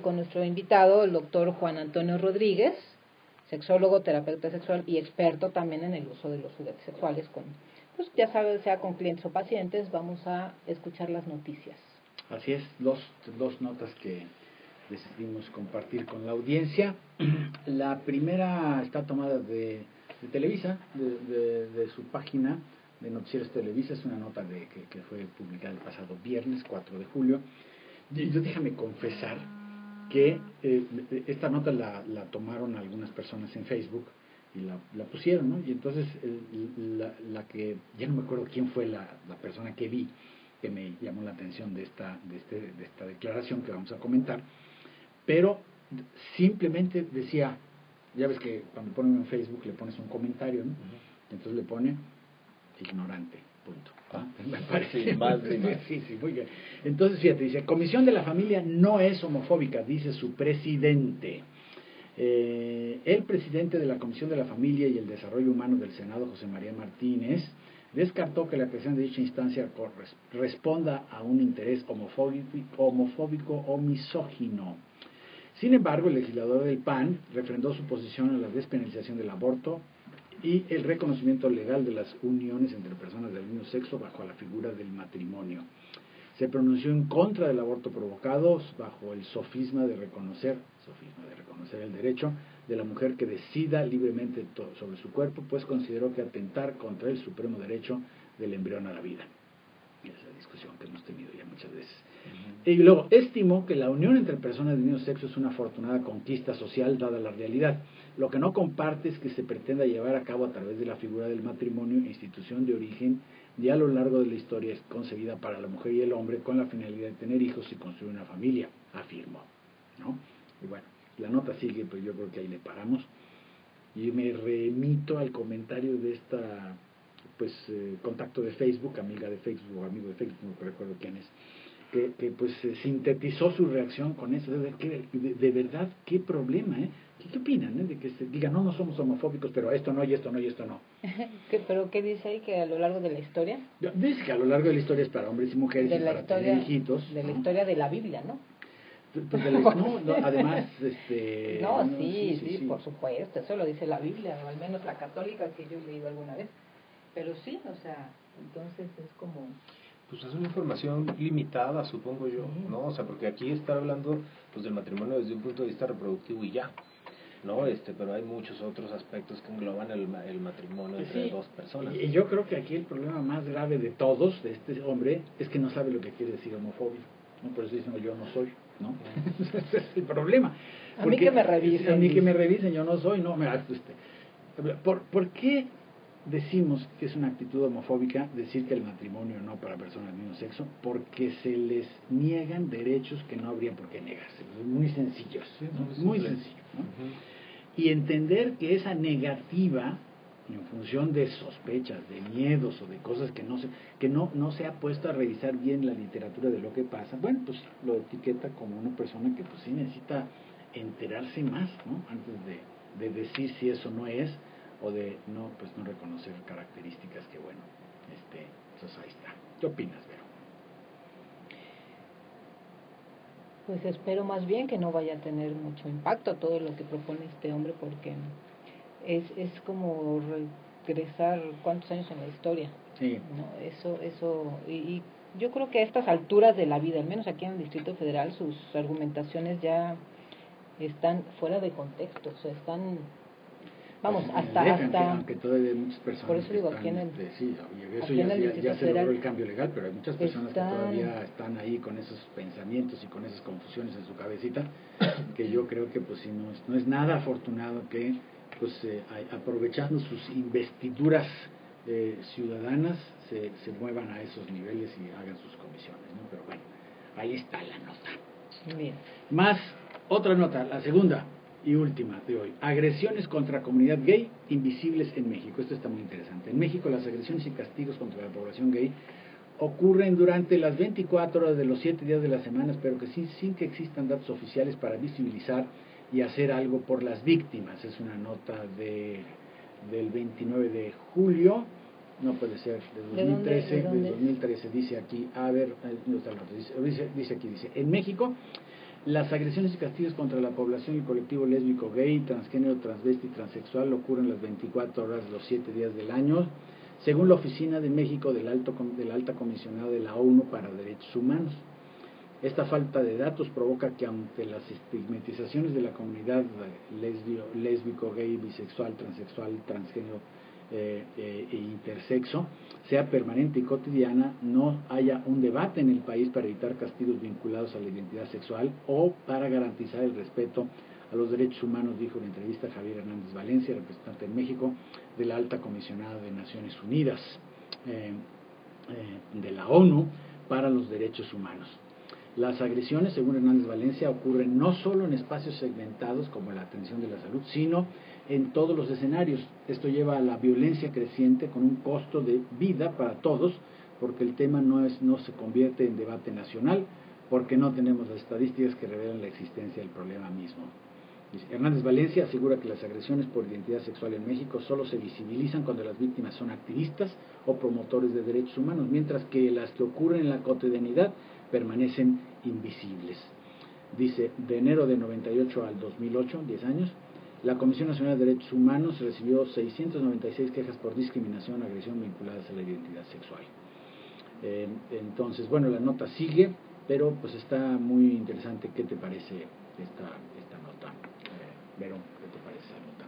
con nuestro invitado, el doctor Juan Antonio Rodríguez, sexólogo, terapeuta sexual y experto también en el uso de los juguetes sexuales pues ya sabes, sea con clientes o pacientes, vamos a escuchar las noticias. Así es, dos notas que decidimos compartir con la audiencia. La primera está tomada de Televisa, de su página de Noticieros Televisa, es una nota que fue publicada el pasado viernes 4 de julio. Yo déjame confesar que esta nota la tomaron algunas personas en Facebook y la pusieron, ¿no? Y entonces la que, ya no me acuerdo quién fue la persona que vi, que me llamó la atención de esta declaración que vamos a comentar, pero simplemente decía, ya ves que cuando ponen en Facebook le pones un comentario, ¿no? Entonces le pone ignorante, punto. Me parece más. Sí, muy bien. Entonces, fíjate, dice, Comisión de la Familia no es homofóbica, dice su presidente. El presidente de la Comisión de la Familia y el Desarrollo Humano del Senado, José María Martínez, descartó que la creación de dicha instancia responda a un interés homofóbico o misógino. Sin embargo, el legislador del PAN refrendó su posición en la despenalización del aborto y el reconocimiento legal de las uniones entre personas del mismo sexo bajo la figura del matrimonio. Se pronunció en contra del aborto provocado bajo el sofisma de reconocer el derecho de la mujer que decida libremente sobre su cuerpo, pues consideró que atentar contra el supremo derecho del embrión a la vida. Esa discusión que hemos tenido ya muchas veces. Y luego, estimó que la unión entre personas del mismo sexo es una afortunada conquista social dada la realidad. Lo que no comparte es que se pretenda llevar a cabo a través de la figura del matrimonio, institución de origen y a lo largo de la historia es concebida para la mujer y el hombre con la finalidad de tener hijos y construir una familia, afirmó, ¿no? Y bueno, la nota sigue, pero yo creo que ahí le paramos. Y me remito al comentario de esta, contacto de Facebook, amiga de Facebook, amigo de Facebook, no recuerdo quién es, que sintetizó su reacción con eso. De verdad, qué problema, ¿eh? ¿Qué opinan? De que se diga, no somos homofóbicos, pero esto no, y esto no, y esto no. ¿Pero qué dice ahí? ¿Que a lo largo de la historia? Dice que a lo largo de la historia es para hombres y mujeres y para tener hijitos. De la historia de la Biblia, ¿no? Además, sí, por supuesto, eso lo dice la Biblia, o al menos la católica que yo he leído alguna vez. Pero sí, o sea, entonces es como... Pues es una información limitada, supongo yo, ¿no? O sea, porque aquí está hablando pues del matrimonio desde un punto de vista reproductivo y ya, ¿no? Pero hay muchos otros aspectos que engloban el matrimonio entre dos personas. Y yo creo que aquí el problema más grave de todos, de este hombre, es que no sabe lo que quiere decir homofobia, ¿no? Por eso dicen, yo no soy, ¿no? Ese es el problema. A mí que me revisen. A mí que me revisen, yo no soy, no. ¿Por qué decimos que es una actitud homofóbica decir que el matrimonio no para personas del mismo sexo? Porque se les niegan derechos que no habría por qué negarse. Muy sencillos, ¿no? Muy sencillo, ¿no? Y entender que esa negativa, en función de sospechas, de miedos o de cosas que no se ha puesto a revisar bien la literatura de lo que pasa, bueno, pues lo etiqueta como una persona que pues sí necesita enterarse más, ¿no? Antes de decir si eso no es, o de no reconocer características que bueno, pues ahí está. ¿Qué opinas, Vero? Pues espero más bien que no vaya a tener mucho impacto todo lo que propone este hombre, porque es como regresar cuántos años en la historia. Sí. ¿No? Y yo creo que a estas alturas de la vida, al menos aquí en el Distrito Federal, sus argumentaciones ya están fuera de contexto, o sea, están... Vamos, aunque todavía hay muchas personas por eso digo, que aquí en el, eso ya se logró el cambio legal, pero hay muchas personas que todavía están ahí con esos pensamientos y con esas confusiones en su cabecita, que yo creo que pues sí, no es nada afortunado que aprovechando sus investiduras ciudadanas se muevan a esos niveles y hagan sus comisiones, ¿no? Pero bueno, ahí está la nota. Bien. Más otra nota, la segunda y última de hoy: agresiones contra comunidad gay invisibles en México. Esto está muy interesante. En México las agresiones y castigos contra la población gay ocurren durante las 24 horas de los 7 días de la semana, pero que sin que existan datos oficiales para visibilizar y hacer algo por las víctimas. Es una nota del 29 de julio, no puede ser, de 2013, ¿De dónde? De 2013, dice aquí, dice, en México las agresiones y castigos contra la población y el colectivo lésbico, gay, transgénero, transvesti y transexual ocurren las 24 horas, los 7 días del año, según la Oficina de México del Alta Comisionada de la ONU para Derechos Humanos. Esta falta de datos provoca que ante las estigmatizaciones de la comunidad lésbico, gay, bisexual, transexual, transgénero e intersexo sea permanente y cotidiana, no haya un debate en el país para evitar castigos vinculados a la identidad sexual o para garantizar el respeto a los derechos humanos, dijo en entrevista Javier Hernández Valencia, representante en México de la Alta Comisionada de Naciones Unidas de la ONU para los Derechos Humanos. Las agresiones, según Hernández Valencia, ocurren no solo en espacios segmentados como la atención de la salud, sino en todos los escenarios. Esto lleva a la violencia creciente con un costo de vida para todos, porque el tema no se convierte en debate nacional, porque no tenemos las estadísticas que revelan la existencia del problema mismo. Hernández Valencia asegura que las agresiones por identidad sexual en México solo se visibilizan cuando las víctimas son activistas o promotores de derechos humanos, mientras que las que ocurren en la cotidianidad permanecen invisibles. Dice, de enero de 98 al 2008, 10 años, la Comisión Nacional de Derechos Humanos recibió 696 quejas por discriminación o agresión vinculadas a la identidad sexual. Entonces, bueno, la nota sigue, pero pues está muy interesante. ¿Qué te parece esta nota? Vero, ¿qué te parece esa nota?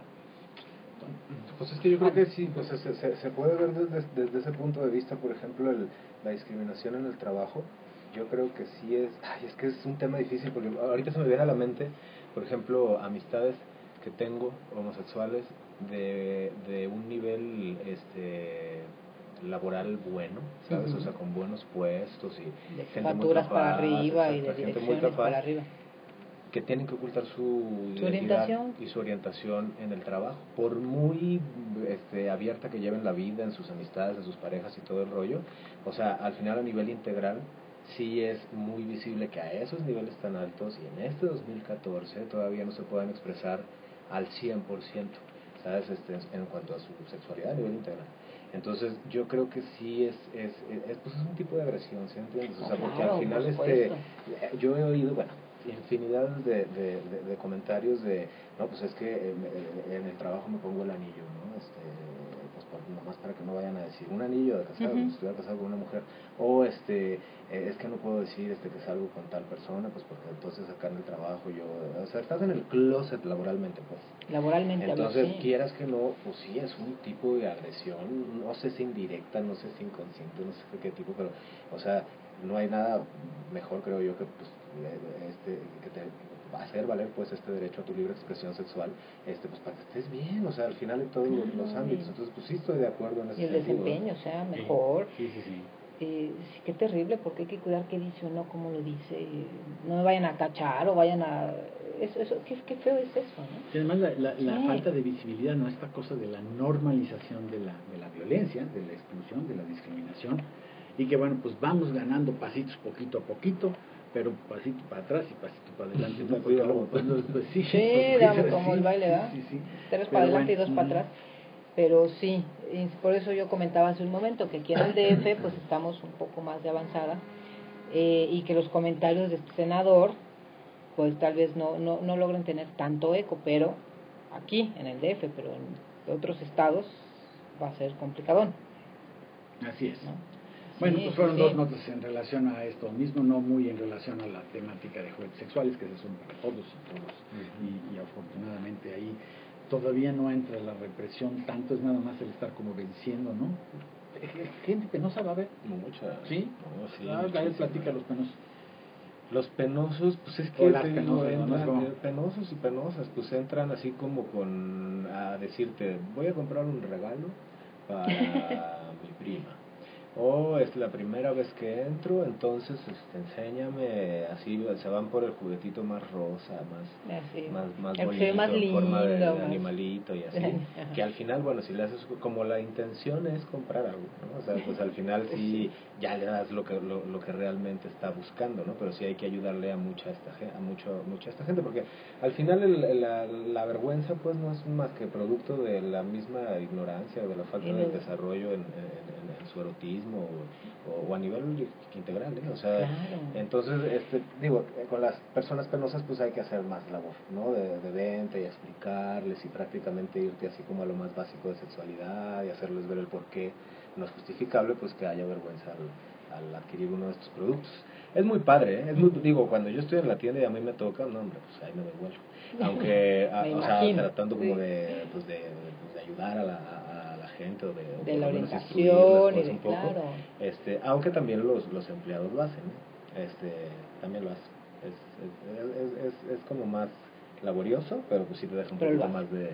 Pues es que yo creo que sí, pues se puede ver desde ese punto de vista, por ejemplo, la discriminación en el trabajo. Yo creo que sí es que es un tema difícil, porque ahorita se me viene a la mente, por ejemplo, amistades que tengo, homosexuales, de un nivel laboral bueno, ¿sabes? O sea, con buenos puestos y de gente muy facturas capaz, para arriba y de gente muy direcciones capaz, para arriba, que tienen que ocultar su identidad orientación y su orientación en el trabajo, por muy abierta que lleven la vida en sus amistades, en sus parejas y todo el rollo. O sea, al final a nivel integral sí es muy visible que a esos niveles tan altos y en este 2014 todavía no se puedan expresar al 100%, ¿sabes? En cuanto a su sexualidad a nivel integral. Entonces yo creo que sí pues es un tipo de agresión, ¿sí entiendes? O sea, porque claro, al final yo he oído, bueno, infinidad de comentarios de, no, pues es que en el trabajo me pongo el anillo, ¿no? Pues nomás para que no vayan a decir un anillo de casado, si estuviera casado con una mujer, o es que no puedo decir que salgo con tal persona, pues porque entonces acá en el trabajo o sea, estás en el closet laboralmente, pues. laboralmente, Entonces, sí. quieras que no, pues sí, es un tipo de agresión, no sé si indirecta, no sé si inconsciente, no sé qué tipo, pero, o sea, no hay nada mejor, creo yo, que pues que te hacer valer pues este derecho a tu libre expresión sexual, pues para que estés bien, o sea, al final en todos los ámbitos. Entonces, pues sí estoy de acuerdo en ese y el sentido, desempeño, o sea, mejor. Sí. Sí, qué terrible, porque hay que cuidar qué dice uno, cómo lo dice, no me vayan a tachar o vayan a... qué feo es eso, ¿no? Y además la falta de visibilidad, ¿no? Esta cosa de la normalización de la violencia, de la exclusión, de la discriminación, y que bueno, pues vamos ganando pasitos poquito a poquito, pero pasito para atrás y pasito para adelante, ¿no? Porque luego, pues sí, damos como el baile, ¿verdad? Sí. Tres para adelante y dos para atrás. Pero sí, y por eso yo comentaba hace un momento que aquí en el DF pues estamos un poco más de avanzada, y que los comentarios de este senador pues tal vez no logren tener tanto eco, pero aquí en el DF, pero en otros estados va a ser complicadón. Así es, ¿no? Bueno, Sí, pues fueron sí. dos notas en relación a esto mismo, no muy en relación a la temática de juguetes sexuales, que se son para todos y afortunadamente ahí todavía no entra la represión tanto, es nada más el estar como venciendo, ¿no? Gente penosa va a haber. Mucha. ¿Sí? No, sí, A ver, platica los penosos. Los penosos, pues es que O las penosas, penosos y penosas, pues entran así como a decirte, voy a comprar un regalo para mi prima. O es la primera vez que entro, entonces enséñame, así se van por el juguetito más rosa, más bonito, más en forma de lindo, animalito y así, que al final, bueno, si le haces, como la intención es comprar algo, ¿no? O sea, pues al final sí, ya le das lo que realmente está buscando, ¿no? Pero sí hay que ayudarle a mucha esta gente, porque al final la vergüenza pues no es más que producto de la misma ignorancia o de la falta de desarrollo en su erotismo o a nivel integral, ¿eh? O sea, claro. Entonces, digo, con las personas penosas pues hay que hacer más labor, ¿no? De venta y explicarles y prácticamente irte así como a lo más básico de sexualidad y hacerles ver el por qué no es justificable pues que haya vergüenza al adquirir uno de estos productos. Es muy padre, ¿eh? Digo, cuando yo estoy en la tienda y a mí me toca, no hombre, pues ahí me doy vuelo. Aunque, o sea, tratando como de ayudar a la gente o de la por lo menos orientación pues, un poco, claro. Aunque también los empleados lo hacen, también lo hacen. Es como más laborioso, pero pues sí te deja un poquito más de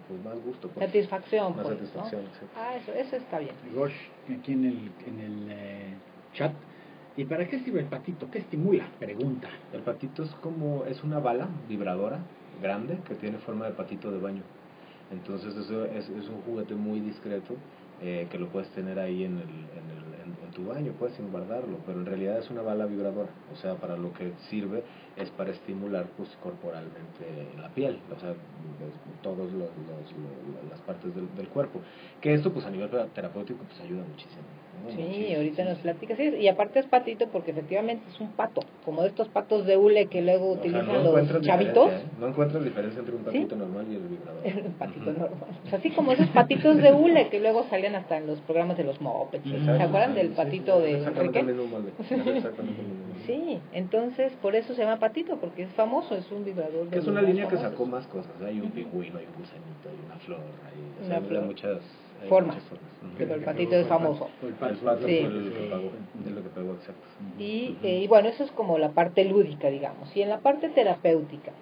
pues más gusto, pues. Satisfacción, más pues, satisfacción, ¿no? sí. Eso está bien. Gosh, aquí en el chat ¿Y para qué sirve el patito? ¿Qué estimula? Pregunta. El patito es una bala vibradora grande que tiene forma de patito de baño. Entonces eso es un juguete muy discreto que lo puedes tener ahí en tu baño, puedes sin guardarlo, pero en realidad es una bala vibradora. O sea, para lo que sirve es para estimular pues corporalmente la piel, o sea, todas las partes del cuerpo. Que esto pues a nivel terapéutico pues ayuda muchísimo, ¿no? Sí, Muchísimo, ahorita nos sí. platicas. Sí, y aparte es patito porque efectivamente es un pato, como de estos patos de hule que luego O sea, utilizan no los encuentras chavitos. diferencia, ¿eh? No encuentras diferencia entre un ¿Sí? patito normal y el vibrador. Un patito normal. O sea, así como esos patitos de hule que luego salían hasta en los programas de los Muppets. ¿Se acuerdan del patito de exactamente Enrique? el mismo molde. Es exactamente el mismo molde. Sí, entonces por eso se llama patito, porque es famoso, es un vibrador de Que es los una más línea que famosos. sacó más cosas. Hay un pingüino, hay un gusanito, hay una flor, hay, o sea, Una hay flor. muchas, hay Formas. muchas formas. Pero el patito es famoso. El El pato pato Sí. fue el que pagó, es lo que pagó, exacto. Y bueno, eso es como la parte lúdica, digamos. Y en la parte terapéutica,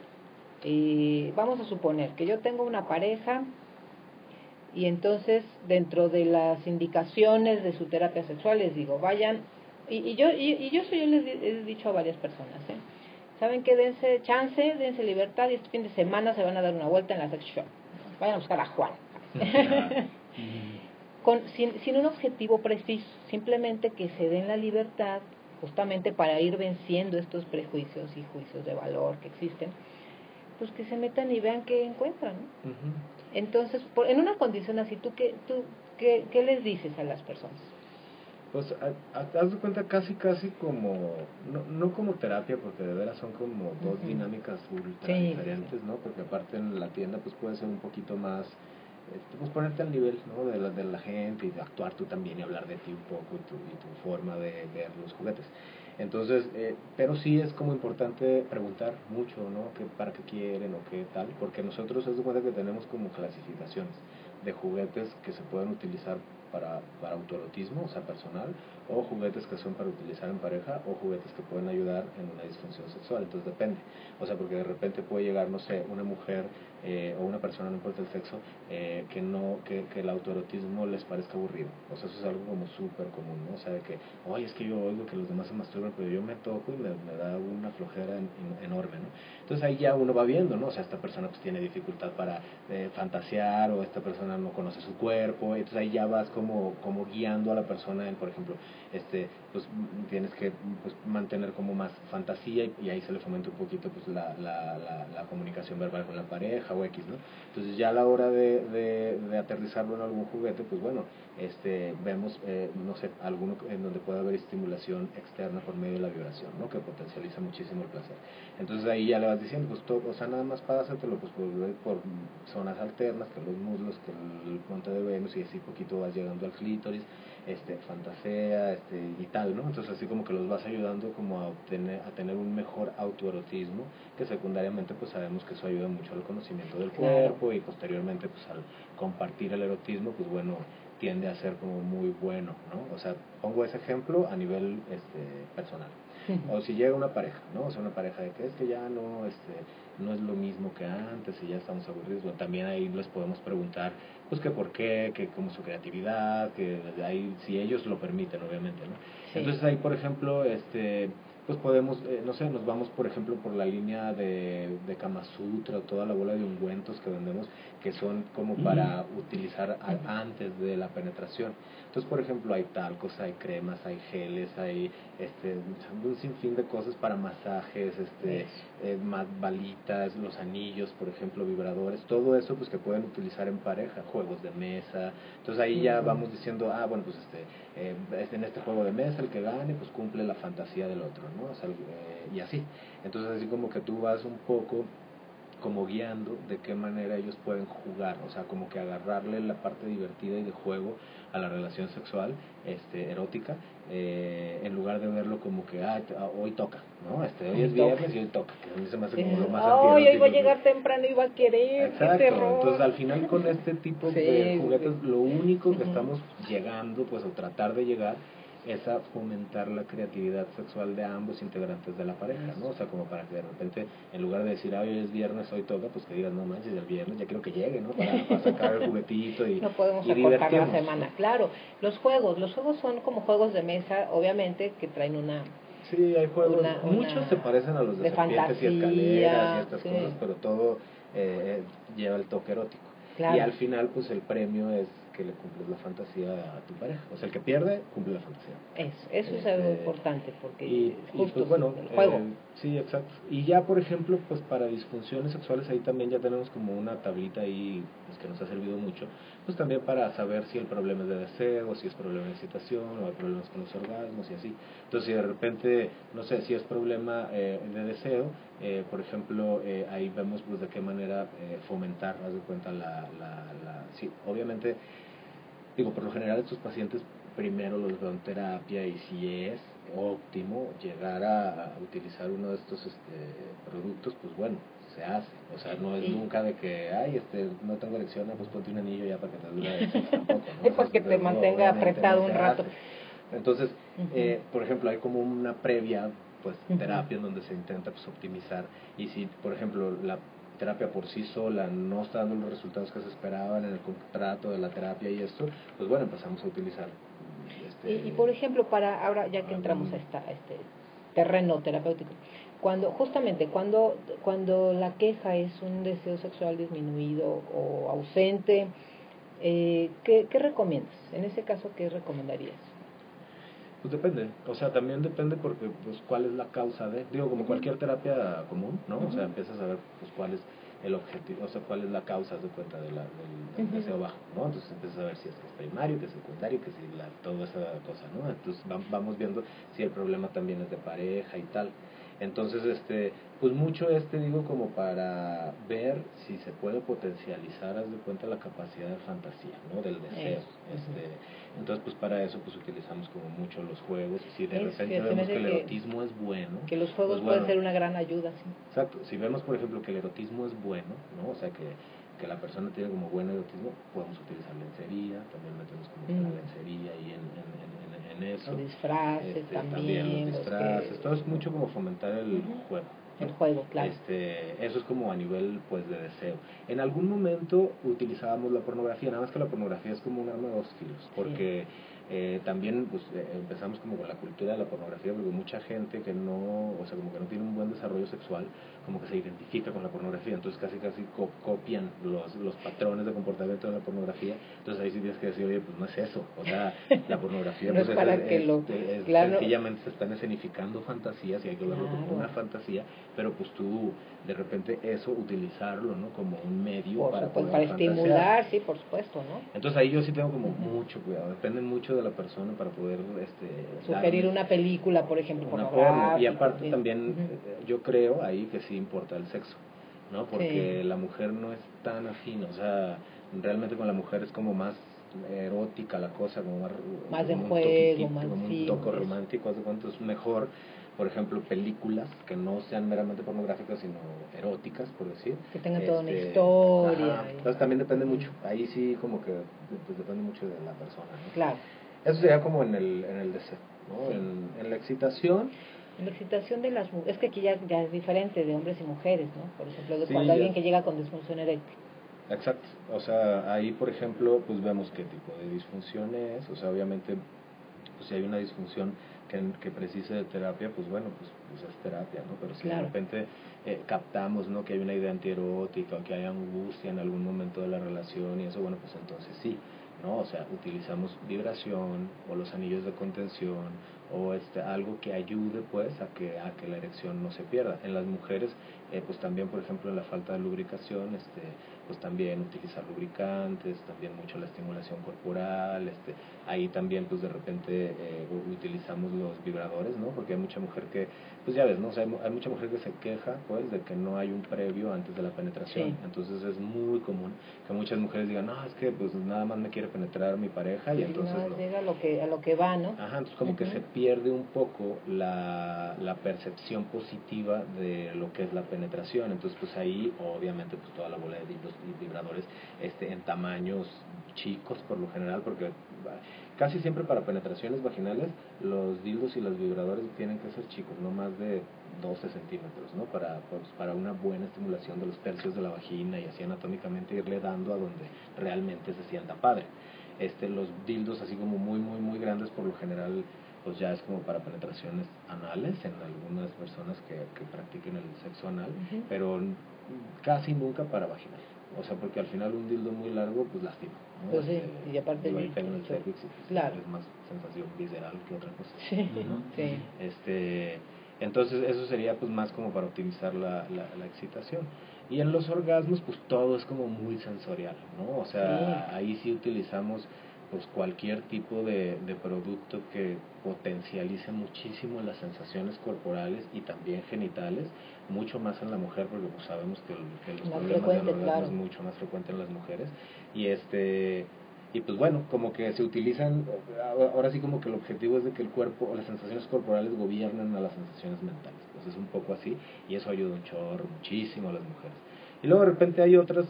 vamos a suponer que yo tengo una pareja y entonces dentro de las indicaciones de su terapia sexual les digo, vayan, yo les he dicho a varias personas, ¿saben qué? Dense chance, dense libertad y este fin de semana se van a dar una vuelta en la sex shop. Vayan a buscar a Juan. Sin un objetivo preciso, simplemente que se den la libertad justamente para ir venciendo estos prejuicios y juicios de valor que existen, pues que se metan y vean qué encuentran, ¿no? Entonces, en una condición así, ¿qué les dices a las personas? Pues haz de cuenta casi como, no como terapia, porque de veras son como dos dinámicas ultra diferentes, ¿no? Porque aparte en la tienda pues puede ser un poquito más, pues ponerte al nivel, ¿no? de la gente y de actuar tú también y hablar de ti un poco y tu forma de ver los juguetes. Entonces, pero sí es como importante preguntar mucho, ¿no? ¿Para qué quieren o qué tal? Porque nosotros haz de cuenta que tenemos como clasificaciones de juguetes que se pueden utilizar para autoerotismo, o sea, personal, o juguetes que son para utilizar en pareja, o juguetes que pueden ayudar en una disfunción sexual. Entonces depende, o sea, porque de repente puede llegar, no sé, una mujer o una persona, no importa el sexo, que el autoerotismo les parezca aburrido. O sea, eso es algo como súper común, ¿no? O sea, de que, oye, es que yo oigo que los demás se masturban, pero yo me toco y me da una flojera enorme, ¿no? Entonces ahí ya uno va viendo, ¿no? O sea, esta persona pues tiene dificultad para fantasear, o esta persona no conoce su cuerpo, entonces ahí ya vas como guiando a la persona en, por ejemplo, pues tienes que pues, mantener como más fantasía y ahí se le fomenta un poquito pues la comunicación verbal con la pareja o X, ¿no? Entonces ya a la hora de aterrizarlo en algún juguete, pues bueno, vemos, no sé, alguno en donde pueda haber estimulación externa por medio de la vibración, ¿no? Que potencializa muchísimo el placer. Entonces ahí ya le vas diciendo, pues todo, o sea, nada más pásatelo pues por zonas alternas, que los muslos, que el monte de Venus, y así poquito vas llegando al clítoris, fantasea, y tal, ¿no? Entonces así como que los vas ayudando como a tener un mejor autoerotismo, que secundariamente pues sabemos que eso ayuda mucho al conocimiento del cuerpo y posteriormente pues al compartir el erotismo, pues bueno, tiende a ser como muy bueno, ¿no? O sea, pongo ese ejemplo a nivel personal. O si llega una pareja, ¿no? O sea, una pareja de que es que ya no es lo mismo que antes y ya estamos aburridos. Bueno, también ahí les podemos preguntar, pues que por qué, que cómo su creatividad, que ahí, si ellos lo permiten, obviamente, ¿no? Sí. Entonces ahí, por ejemplo, pues podemos, no sé, nos vamos, por ejemplo, por la línea de Kama Sutra, toda la bola de ungüentos que vendemos, que son como para utilizar antes de la penetración. Entonces, por ejemplo, hay talcos, hay cremas, hay geles, hay un sinfín de cosas para masajes, más balitas, los anillos, por ejemplo, vibradores, todo eso pues que pueden utilizar en pareja, juegos de mesa. Entonces ahí ya vamos diciendo, bueno, pues en este juego de mesa el que gane pues cumple la fantasía del otro, ¿no? O sea, y así. Entonces así como que tú vas un poco como guiando de qué manera ellos pueden jugar, o sea, como que agarrarle la parte divertida y de juego a la relación sexual, erótica, en lugar de verlo como que, hoy toca, ¿no? Hoy es viernes y hoy toca, que a mí se me hace como lo más antierótico. Hoy va a llegar temprano y va a querer. Exacto, entonces al final con este tipo de juguetes, lo único que estamos llegando, pues, o tratar de llegar, es a fomentar la creatividad sexual de ambos integrantes de la pareja, ¿no? O sea, como para que de repente, en lugar de decir, hoy es viernes, hoy toca, pues que digas, no manches, el viernes ya quiero que llegue, ¿no? Para sacar el juguetito y no podemos y recortar la divertirnos, semana, ¿no? claro. Los juegos son como juegos de mesa, obviamente, que traen Sí, hay juegos, muchos una se parecen a los de serpientes y escaleras y fantasía, estas sí, cosas, pero todo lleva el toque erótico. Y claro. al final, pues el premio es que le cumples la fantasía a tu pareja. O sea, el que pierde, cumple la fantasía. Eso es algo importante, porque Y justo pues bueno, el juego. sí, exacto. Y ya, por ejemplo, pues para disfunciones sexuales, ahí también ya tenemos como una tablita ahí pues, que nos ha servido mucho, pues también para saber si el problema es de deseo, si es problema de excitación, o hay problemas con los orgasmos y así. Entonces, si de repente, no sé, si es problema de deseo, por ejemplo, ahí vemos pues de qué manera fomentar, haz de cuenta, sí, obviamente, digo, por lo general estos pacientes primero los veo en terapia y si es óptimo llegar a utilizar uno de estos productos, pues bueno, se hace. O sea, no es nunca de que, ay, no tengo erección, pues ponte un anillo ya para que te dure el sexo tampoco, ¿no? Sí, pues que te mantenga apretado un rato. Entonces, por ejemplo, hay como una previa pues terapia en donde se intenta pues optimizar y si, por ejemplo, la terapia por sí sola no está dando los resultados que se esperaban en el contrato de la terapia y esto, pues bueno, empezamos a utilizar y por ejemplo, para ahora ya que entramos a este terreno terapéutico, cuando la queja es un deseo sexual disminuido o ausente, ¿qué recomiendas? En ese caso, ¿qué recomendarías? Pues depende, o sea, también depende porque, pues, cuál es la causa digo, como cualquier terapia común, ¿no? O sea, empiezas a ver, pues, cuál es el objetivo, o sea, cuál es la causa, de cuenta, del deseo bajo, ¿no? Entonces empiezas a ver si es que es primario, que es secundario, que si toda esa cosa, ¿no? Entonces vamos viendo si el problema también es de pareja y tal. Entonces, pues mucho digo, como para ver si se puede potencializar, haz de cuenta, la capacidad de fantasía, ¿no? Del deseo. Entonces, pues para eso, pues utilizamos como mucho los juegos. Si de repente vemos que el erotismo es bueno, que los juegos pues bueno, pueden ser una gran ayuda, sí. Exacto. Si vemos, por ejemplo, que el erotismo es bueno, ¿no? O sea, que la persona tiene como buen erotismo, podemos utilizar lencería, también metemos como que la lencería ahí en eso. Los disfraces también los disfraces, todo es mucho como fomentar el juego. El juego, claro. Eso es como a nivel pues de deseo. En algún momento utilizábamos la pornografía, nada más que la pornografía es como un arma de dos filos, porque también pues empezamos como con la cultura de la pornografía, porque mucha gente que no, o sea, como que no tiene un buen desarrollo sexual, como que se identifica con la pornografía, entonces casi copian los patrones de comportamiento de la pornografía. Entonces ahí sí tienes que decir, oye, pues no es eso, o sea, la pornografía no pues es para claro, sencillamente se están escenificando fantasías y hay que verlo como una fantasía, pero pues tú de repente eso utilizarlo, ¿no? Como un medio para estimular, sí, por supuesto, ¿no? Entonces ahí yo sí tengo como mucho cuidado, depende mucho de la persona para poder sugerir una película, por ejemplo, una porno. Y aparte también yo creo ahí que sí importa el sexo, ¿no? Porque la mujer no es tan afín, o sea, realmente con la mujer es como más erótica la cosa, como más de juego, más como un toque romántico, ¿hace cuánto? Es mejor, por ejemplo, películas que no sean meramente pornográficas, sino eróticas, por decir. Que tengan toda una historia. Entonces también depende mucho, ahí sí como que pues, depende mucho de la persona, ¿no? Claro. Eso sería como en el deseo, ¿no? Sí. En la excitación. En la excitación de las mujeres, es que aquí ya es diferente de hombres y mujeres, ¿no? Por ejemplo, de Sí, cuando alguien que llega con disfunción eréctil. Exacto, o sea, ahí por ejemplo, pues vemos qué tipo de disfunción es, o sea, obviamente, pues si hay una disfunción que precise de terapia, pues bueno, pues es terapia, ¿no? Pero si de repente captamos, ¿no? Que hay una idea antierótica o que hay angustia en algún momento de la relación y eso, bueno, pues entonces sí, ¿no? O sea, utilizamos vibración o los anillos de contención o algo que ayude pues a que la erección no se pierda. En las mujeres pues también, por ejemplo, en la falta de lubricación, pues también utilizar lubricantes, también mucho la estimulación corporal, ahí también pues de repente utilizamos los vibradores, ¿no? Porque hay mucha mujer que, pues ya ves, ¿no? O sea, hay mucha mujer que se queja pues de que no hay un previo antes de la penetración. Entonces es muy común que muchas mujeres digan, no, es que pues nada más me quiere penetrar mi pareja y entonces no. Llega a lo que va, ¿no? Ajá, entonces como que se pierde un poco la percepción positiva de lo que es la penetración. Entonces pues ahí obviamente pues toda la bola de vibradores en tamaños chicos por lo general, porque casi siempre para penetraciones vaginales, los dildos y los vibradores tienen que ser chicos, no más de 12 centímetros, ¿no? Para una buena estimulación de los tercios de la vagina y así anatómicamente irle dando a donde realmente se sienta padre. Los dildos así como muy, muy, muy grandes, por lo general, pues ya es como para penetraciones anales en algunas personas que practiquen el sexo anal, pero casi nunca para vaginal. O sea, porque al final un dildo muy largo, pues lastima, ¿no? Pues sí, y aparte ahí pega en el cervix y pues, claro, es más sensación visceral que otra cosa. Sí, sí. Entonces eso sería pues más como para optimizar la excitación. Y en los orgasmos pues todo es como muy sensorial, ¿no? O sea, ahí sí utilizamos pues cualquier tipo de producto que potencialice muchísimo las sensaciones corporales y también genitales, mucho más en la mujer, porque pues sabemos que los más problemas del orgasmo claro, es mucho más frecuente en las mujeres. Y pues bueno, como que se utilizan, ahora sí como que el objetivo es de que el cuerpo, las sensaciones corporales gobiernen a las sensaciones mentales, pues es un poco así, y eso ayuda un chorro, muchísimo a las mujeres. Y luego de repente hay otras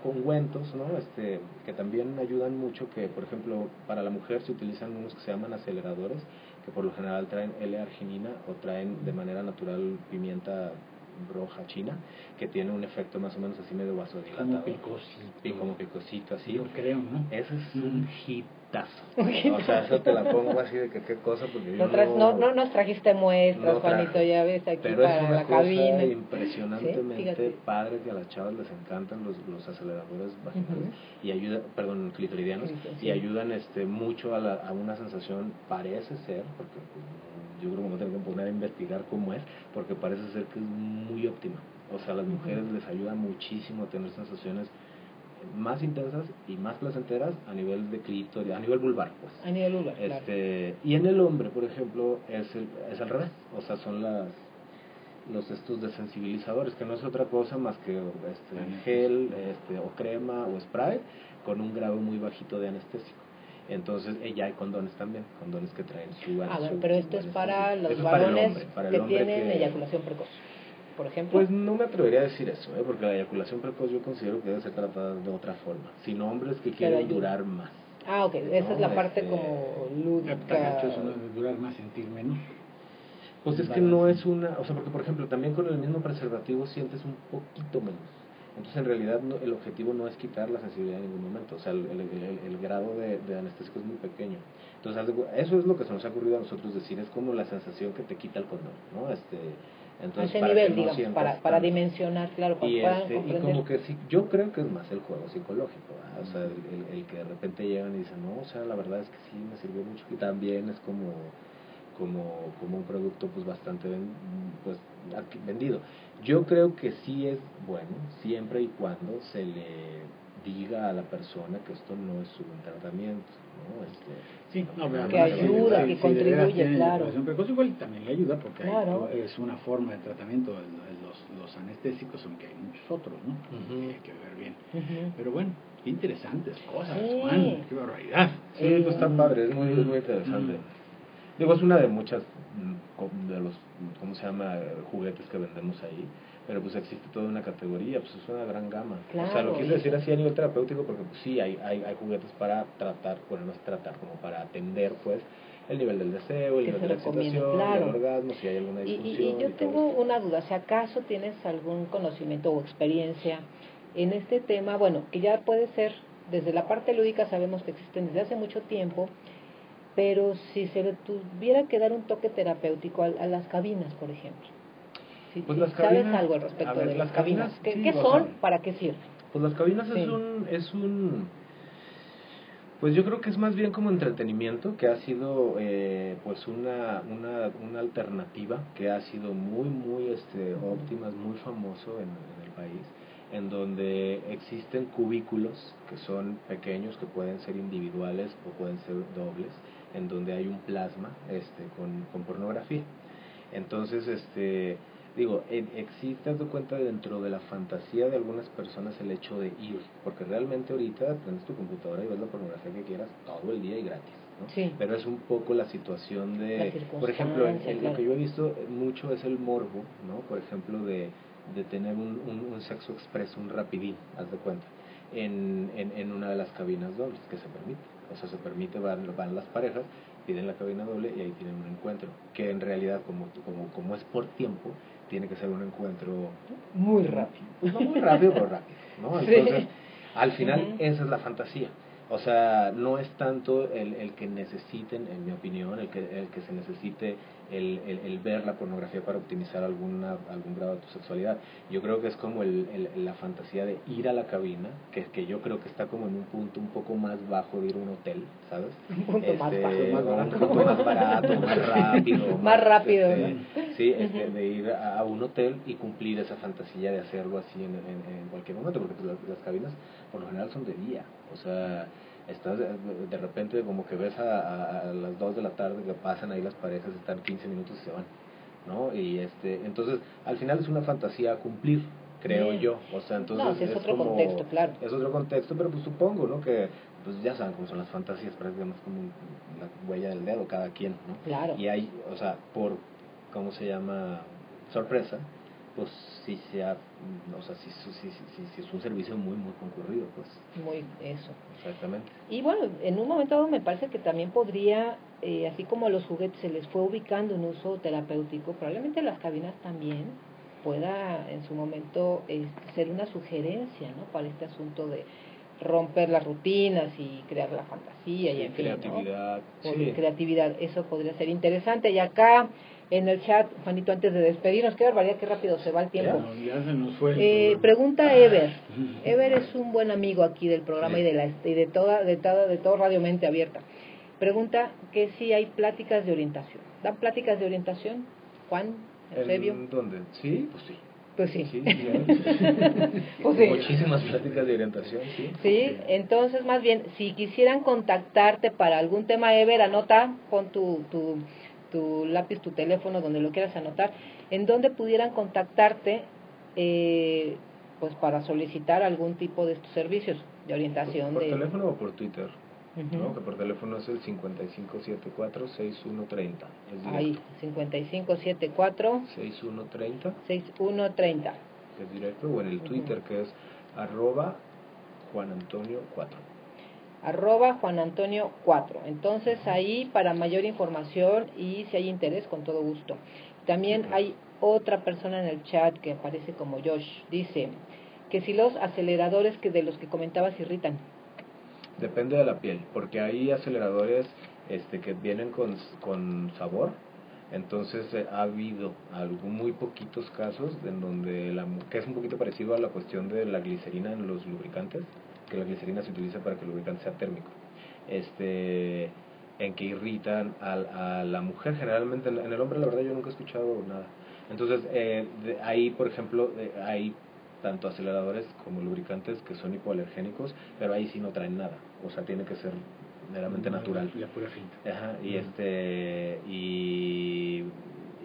ungüentos, ¿no? Que también ayudan mucho, que por ejemplo para la mujer se utilizan unos que se llaman aceleradores, que por lo general traen L-arginina o traen de manera natural pimienta roja china, que tiene un efecto más o menos así medio vasodilatado. Como picosito. Y como picosito así. Yo creo, ¿no? Ese es un hitazo. O sea, eso te la pongo así de que qué cosa, porque yo no nos trajiste muestras, Juanito, ya ves, aquí pero para es una la cosa cabina. impresionantemente padre, que a las chavas les encantan los aceleradores vaginales y ayuda, perdón, clitoridianos, y ayudan mucho a una sensación, parece ser, porque yo creo que me tengo que poner a investigar cómo es, porque parece ser que es muy óptima. O sea, a las mujeres les ayuda muchísimo a tener sensaciones más intensas y más placenteras a nivel de clítoris, a nivel vulvar, pues. A nivel vulvar, claro. Y en el hombre, por ejemplo, es al revés. O sea, son los estos desensibilizadores, que no es otra cosa más que gel, o crema o spray con un grado muy bajito de anestésico. Entonces, ya hay condones también, condones que traen su bueno, pero esto es para los varones que tienen eyaculación precoz, por ejemplo. Pues no me atrevería a decir eso, porque la eyaculación precoz yo considero que debe ser tratada de otra forma, sino hombres que quieren durar más. Ah, ok, esa es la parte como lúdica. Eso no debe durar más, sentir menos. Pues es que no es una, o sea, porque por ejemplo también con el mismo preservativo sientes un poquito menos. Entonces en realidad el objetivo no es quitar la sensibilidad en ningún momento, o sea, el grado de anestésico es muy pequeño. Entonces eso es lo que se nos ha ocurrido a nosotros decir, es como la sensación que te quita el condón, ¿no? Entonces, a ese para nivel, que no digamos, para dimensionar, claro, para y, que puedan comprender. y como que sí, yo creo que es más el juego psicológico, ¿verdad? O sea, el que de repente llegan y dicen, no, o sea, la verdad es que sí, me sirvió mucho, y también es como un producto pues bastante vendido. Yo creo que sí es bueno, siempre y cuando se le diga a la persona que esto no es un tratamiento, ¿no? Sí, no, pero que ayuda, que contribuye, claro. Precoz igual también le ayuda, porque claro. es una forma de tratamiento, los anestésicos, aunque hay muchos otros, ¿no? Hay que ver bien. Pero bueno, qué interesantes cosas, Juan, qué barbaridad. Sí, pues está padre, es muy, muy interesante. Digo, es una de muchas de los, ¿cómo se llama?, juguetes que vendemos ahí, pero pues existe toda una categoría, pues es una gran gama. Claro, o sea, lo quise decir así a nivel terapéutico porque pues sí, hay juguetes para tratar, bueno, no es tratar, como para atender, pues, el nivel del deseo, el nivel de la excitación, el orgasmo, si hay alguna disfunción. Y yo tengo una duda, si acaso tienes algún conocimiento o experiencia en este tema, bueno, que ya puede ser, desde la parte lúdica sabemos que existen desde hace mucho tiempo, pero si se le tuviera que dar un toque terapéutico a las cabinas, por ejemplo. Pues las ¿Sabes cabinas, algo al respecto de las cabinas? ¿Qué son? ¿Para qué sirven? Pues las cabinas pues yo creo que es más bien como entretenimiento, que ha sido pues una alternativa que ha sido muy, muy óptima, es muy famoso en el país, en donde existen cubículos que son pequeños, que pueden ser individuales o pueden ser dobles, en donde hay un plasma con pornografía. Entonces, existe, haz de cuenta, dentro de la fantasía de algunas personas el hecho de ir, porque realmente ahorita prendes tu computadora y ves la pornografía que quieras todo el día y gratis, ¿no? Sí. Pero es un poco la situación de, por ejemplo, lo que yo he visto mucho es el morbo, ¿no? Por ejemplo, de tener un sexo expreso, un rapidín, haz de cuenta, en una de las cabinas dobles, que se permite. O sea, se permite, van las parejas, piden la cabina doble y ahí tienen un encuentro, que en realidad como es por tiempo, tiene que ser un encuentro muy rápido. Pues no muy rápido, pero rápido, ¿no? Entonces, Sí. al final, esa es la fantasía. O sea, no es tanto el que necesiten, en mi opinión, el que se necesite el ver la pornografía para optimizar algún grado de tu sexualidad. Yo creo que es como la fantasía de ir a la cabina, que yo creo que está como en un punto un poco más bajo de ir a un hotel, ¿sabes? Un punto más bajo. Un punto más barato, más rápido. Más rápido, Sí, de ir a un hotel y cumplir esa fantasía de hacerlo así en cualquier momento, porque pues, las cabinas por lo general son de día. O sea, estás de repente como que ves a las 2 de la tarde que pasan ahí las parejas, están 15 minutos y se van, ¿no? Y entonces al final es una fantasía a cumplir, creo yo. O sea, entonces no, es otro contexto, claro. Es otro contexto, pero pues supongo, ¿no? Que pues ya saben cómo son las fantasías, prácticamente como la huella del dedo cada quien, ¿no? Claro. Y hay, o sea, por ¿cómo se llama? Sorpresa, pues sí sea, o sea, sí es un servicio muy concurrido, pues. Muy eso. Exactamente. Y bueno, en un momento dado me parece que también podría, así como a los juguetes se les fue ubicando un uso terapéutico, probablemente las cabinas también pueda en su momento ser una sugerencia, ¿no? Para este asunto de romper las rutinas y crear la fantasía y en fin, creatividad, ¿no? sí. Creatividad, eso podría ser interesante. Y acá en el chat, Juanito, antes de despedirnos, qué barbaridad, qué rápido se va el tiempo. Ya se nos fue el pregunta Ever. Ever es un buen amigo aquí del programa, sí, y de todo Radio Mente Abierta. Pregunta que si hay pláticas de orientación. ¿Dan pláticas de orientación, Juan, Eusebio? ¿En dónde? Sí, pues sí. Pues sí. Sí, pues sí. Muchísimas pláticas de orientación, sí. Sí, entonces más bien, si quisieran contactarte para algún tema, Ever, anota, pon tu lápiz, tu teléfono, donde lo quieras anotar, en donde pudieran contactarte, pues para solicitar algún tipo de estos servicios de orientación. ¿Por teléfono o por Twitter? Uh-huh. ¿No? Que por teléfono es el 5574-6130. Ahí, 5574 6130. Es directo, o en el Twitter, que es @JuanAntonio4. @JuanAntonio4. Entonces ahí para mayor información y si hay interés, con todo gusto. También hay otra persona en el chat que aparece como Josh. Dice que si los aceleradores de los que comentabas irritan. Depende de la piel, porque hay aceleradores que vienen con sabor. Entonces ha habido muy poquitos casos en donde que es un poquito parecido a la cuestión de la glicerina en los lubricantes, que la glicerina se utiliza para que el lubricante sea térmico, en que irritan a la mujer. Generalmente en el hombre la verdad yo nunca he escuchado nada. Entonces ahí por ejemplo hay tanto aceleradores como lubricantes que son hipoalergénicos, pero ahí sí no traen nada, o sea, tiene que ser meramente natural. La pura finta. Ajá, y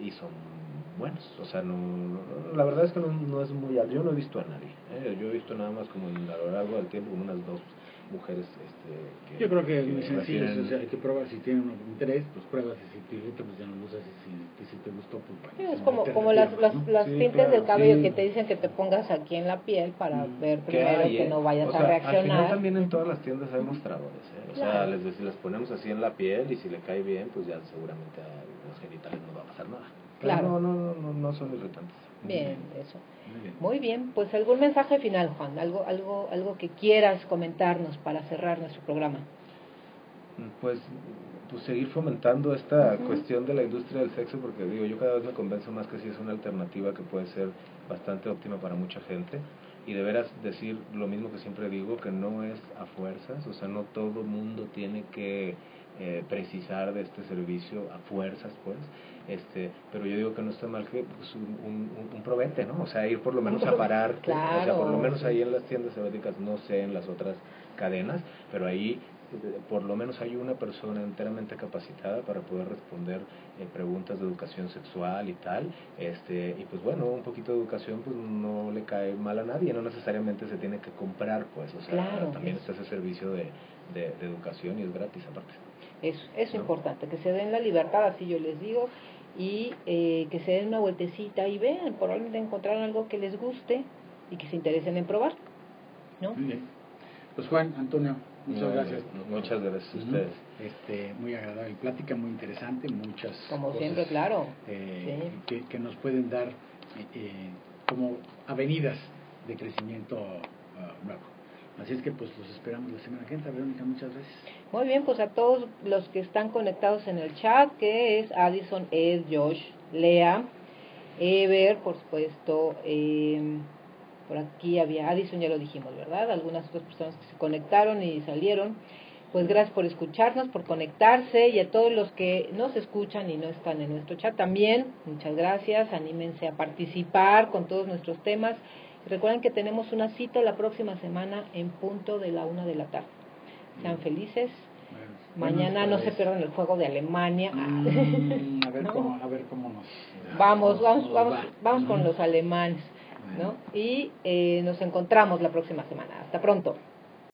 y son buenos, o sea, la verdad es que no es muy alto. Yo no he visto a nadie, yo he visto nada más como a lo largo del tiempo como unas 2 mujeres que yo creo que es muy sencillo, refieren... o sea, hay que probar. Si tienen un interés, pues pruebas, y si te irrita, pues ya no lo usas, y si te gustó, pues bueno, es como las sí, tintes claro, del cabello, sí, que te dicen que te pongas aquí en la piel para ver primero hay, que no vayas o sea, a reaccionar. Al final también en todas las tiendas hay mostradores, o claro. sea, les ponemos así en la piel y si le cae bien, pues ya seguramente a los genitales no va a pasar nada. Claro. No son irritantes. Bien, eso. Muy bien, pues algún mensaje final, Juan, algo que quieras comentarnos para cerrar nuestro programa. Pues seguir fomentando esta cuestión de la industria del sexo, porque digo, yo cada vez me convenzo más que sí es una alternativa que puede ser bastante óptima para mucha gente, y de veras decir lo mismo que siempre digo, que no es a fuerzas, o sea, no todo mundo tiene que precisar de este servicio a fuerzas, pues, pero yo digo que no está mal que pues, un probete, ¿no? O sea, ir por lo menos a parar, claro, o sea, por lo menos ahí en las tiendas eróticas, no sé, en las otras cadenas, pero ahí por lo menos hay una persona enteramente capacitada para poder responder preguntas de educación sexual y tal, y pues bueno, un poquito de educación pues no le cae mal a nadie, no necesariamente se tiene que comprar, pues, o sea, claro, también está ese servicio de educación y es gratis aparte. Es ¿no? Importante, que se den la libertad, así yo les digo, y que se den una vueltecita y vean, probablemente encontraron algo que les guste y que se interesen en probar, ¿no? Muy bien. Pues Juan, Antonio, Muchas gracias. Muchas gracias a ustedes. Muy agradable plática, muy interesante, muchas como cosas, siempre, claro. que nos pueden dar como avenidas de crecimiento nuevo. Así es que pues los esperamos la semana que entra. Verónica, muchas gracias. Muy bien, pues a todos los que están conectados en el chat, que es Addison, Ed, Josh, Lea, Ever, por supuesto, por aquí había Addison, ya lo dijimos, ¿verdad? Algunas otras personas que se conectaron y salieron. Pues gracias por escucharnos, por conectarse, y a todos los que nos escuchan y no están en nuestro chat también, muchas gracias, anímense a participar con todos nuestros temas. Recuerden que tenemos una cita la próxima semana en punto de la 1 de la tarde. Sean felices. Mañana no se pierdan el juego de Alemania. A ver, ¿no? cómo nos Vamos con los alemanes, ¿no? Y nos encontramos la próxima semana. Hasta pronto.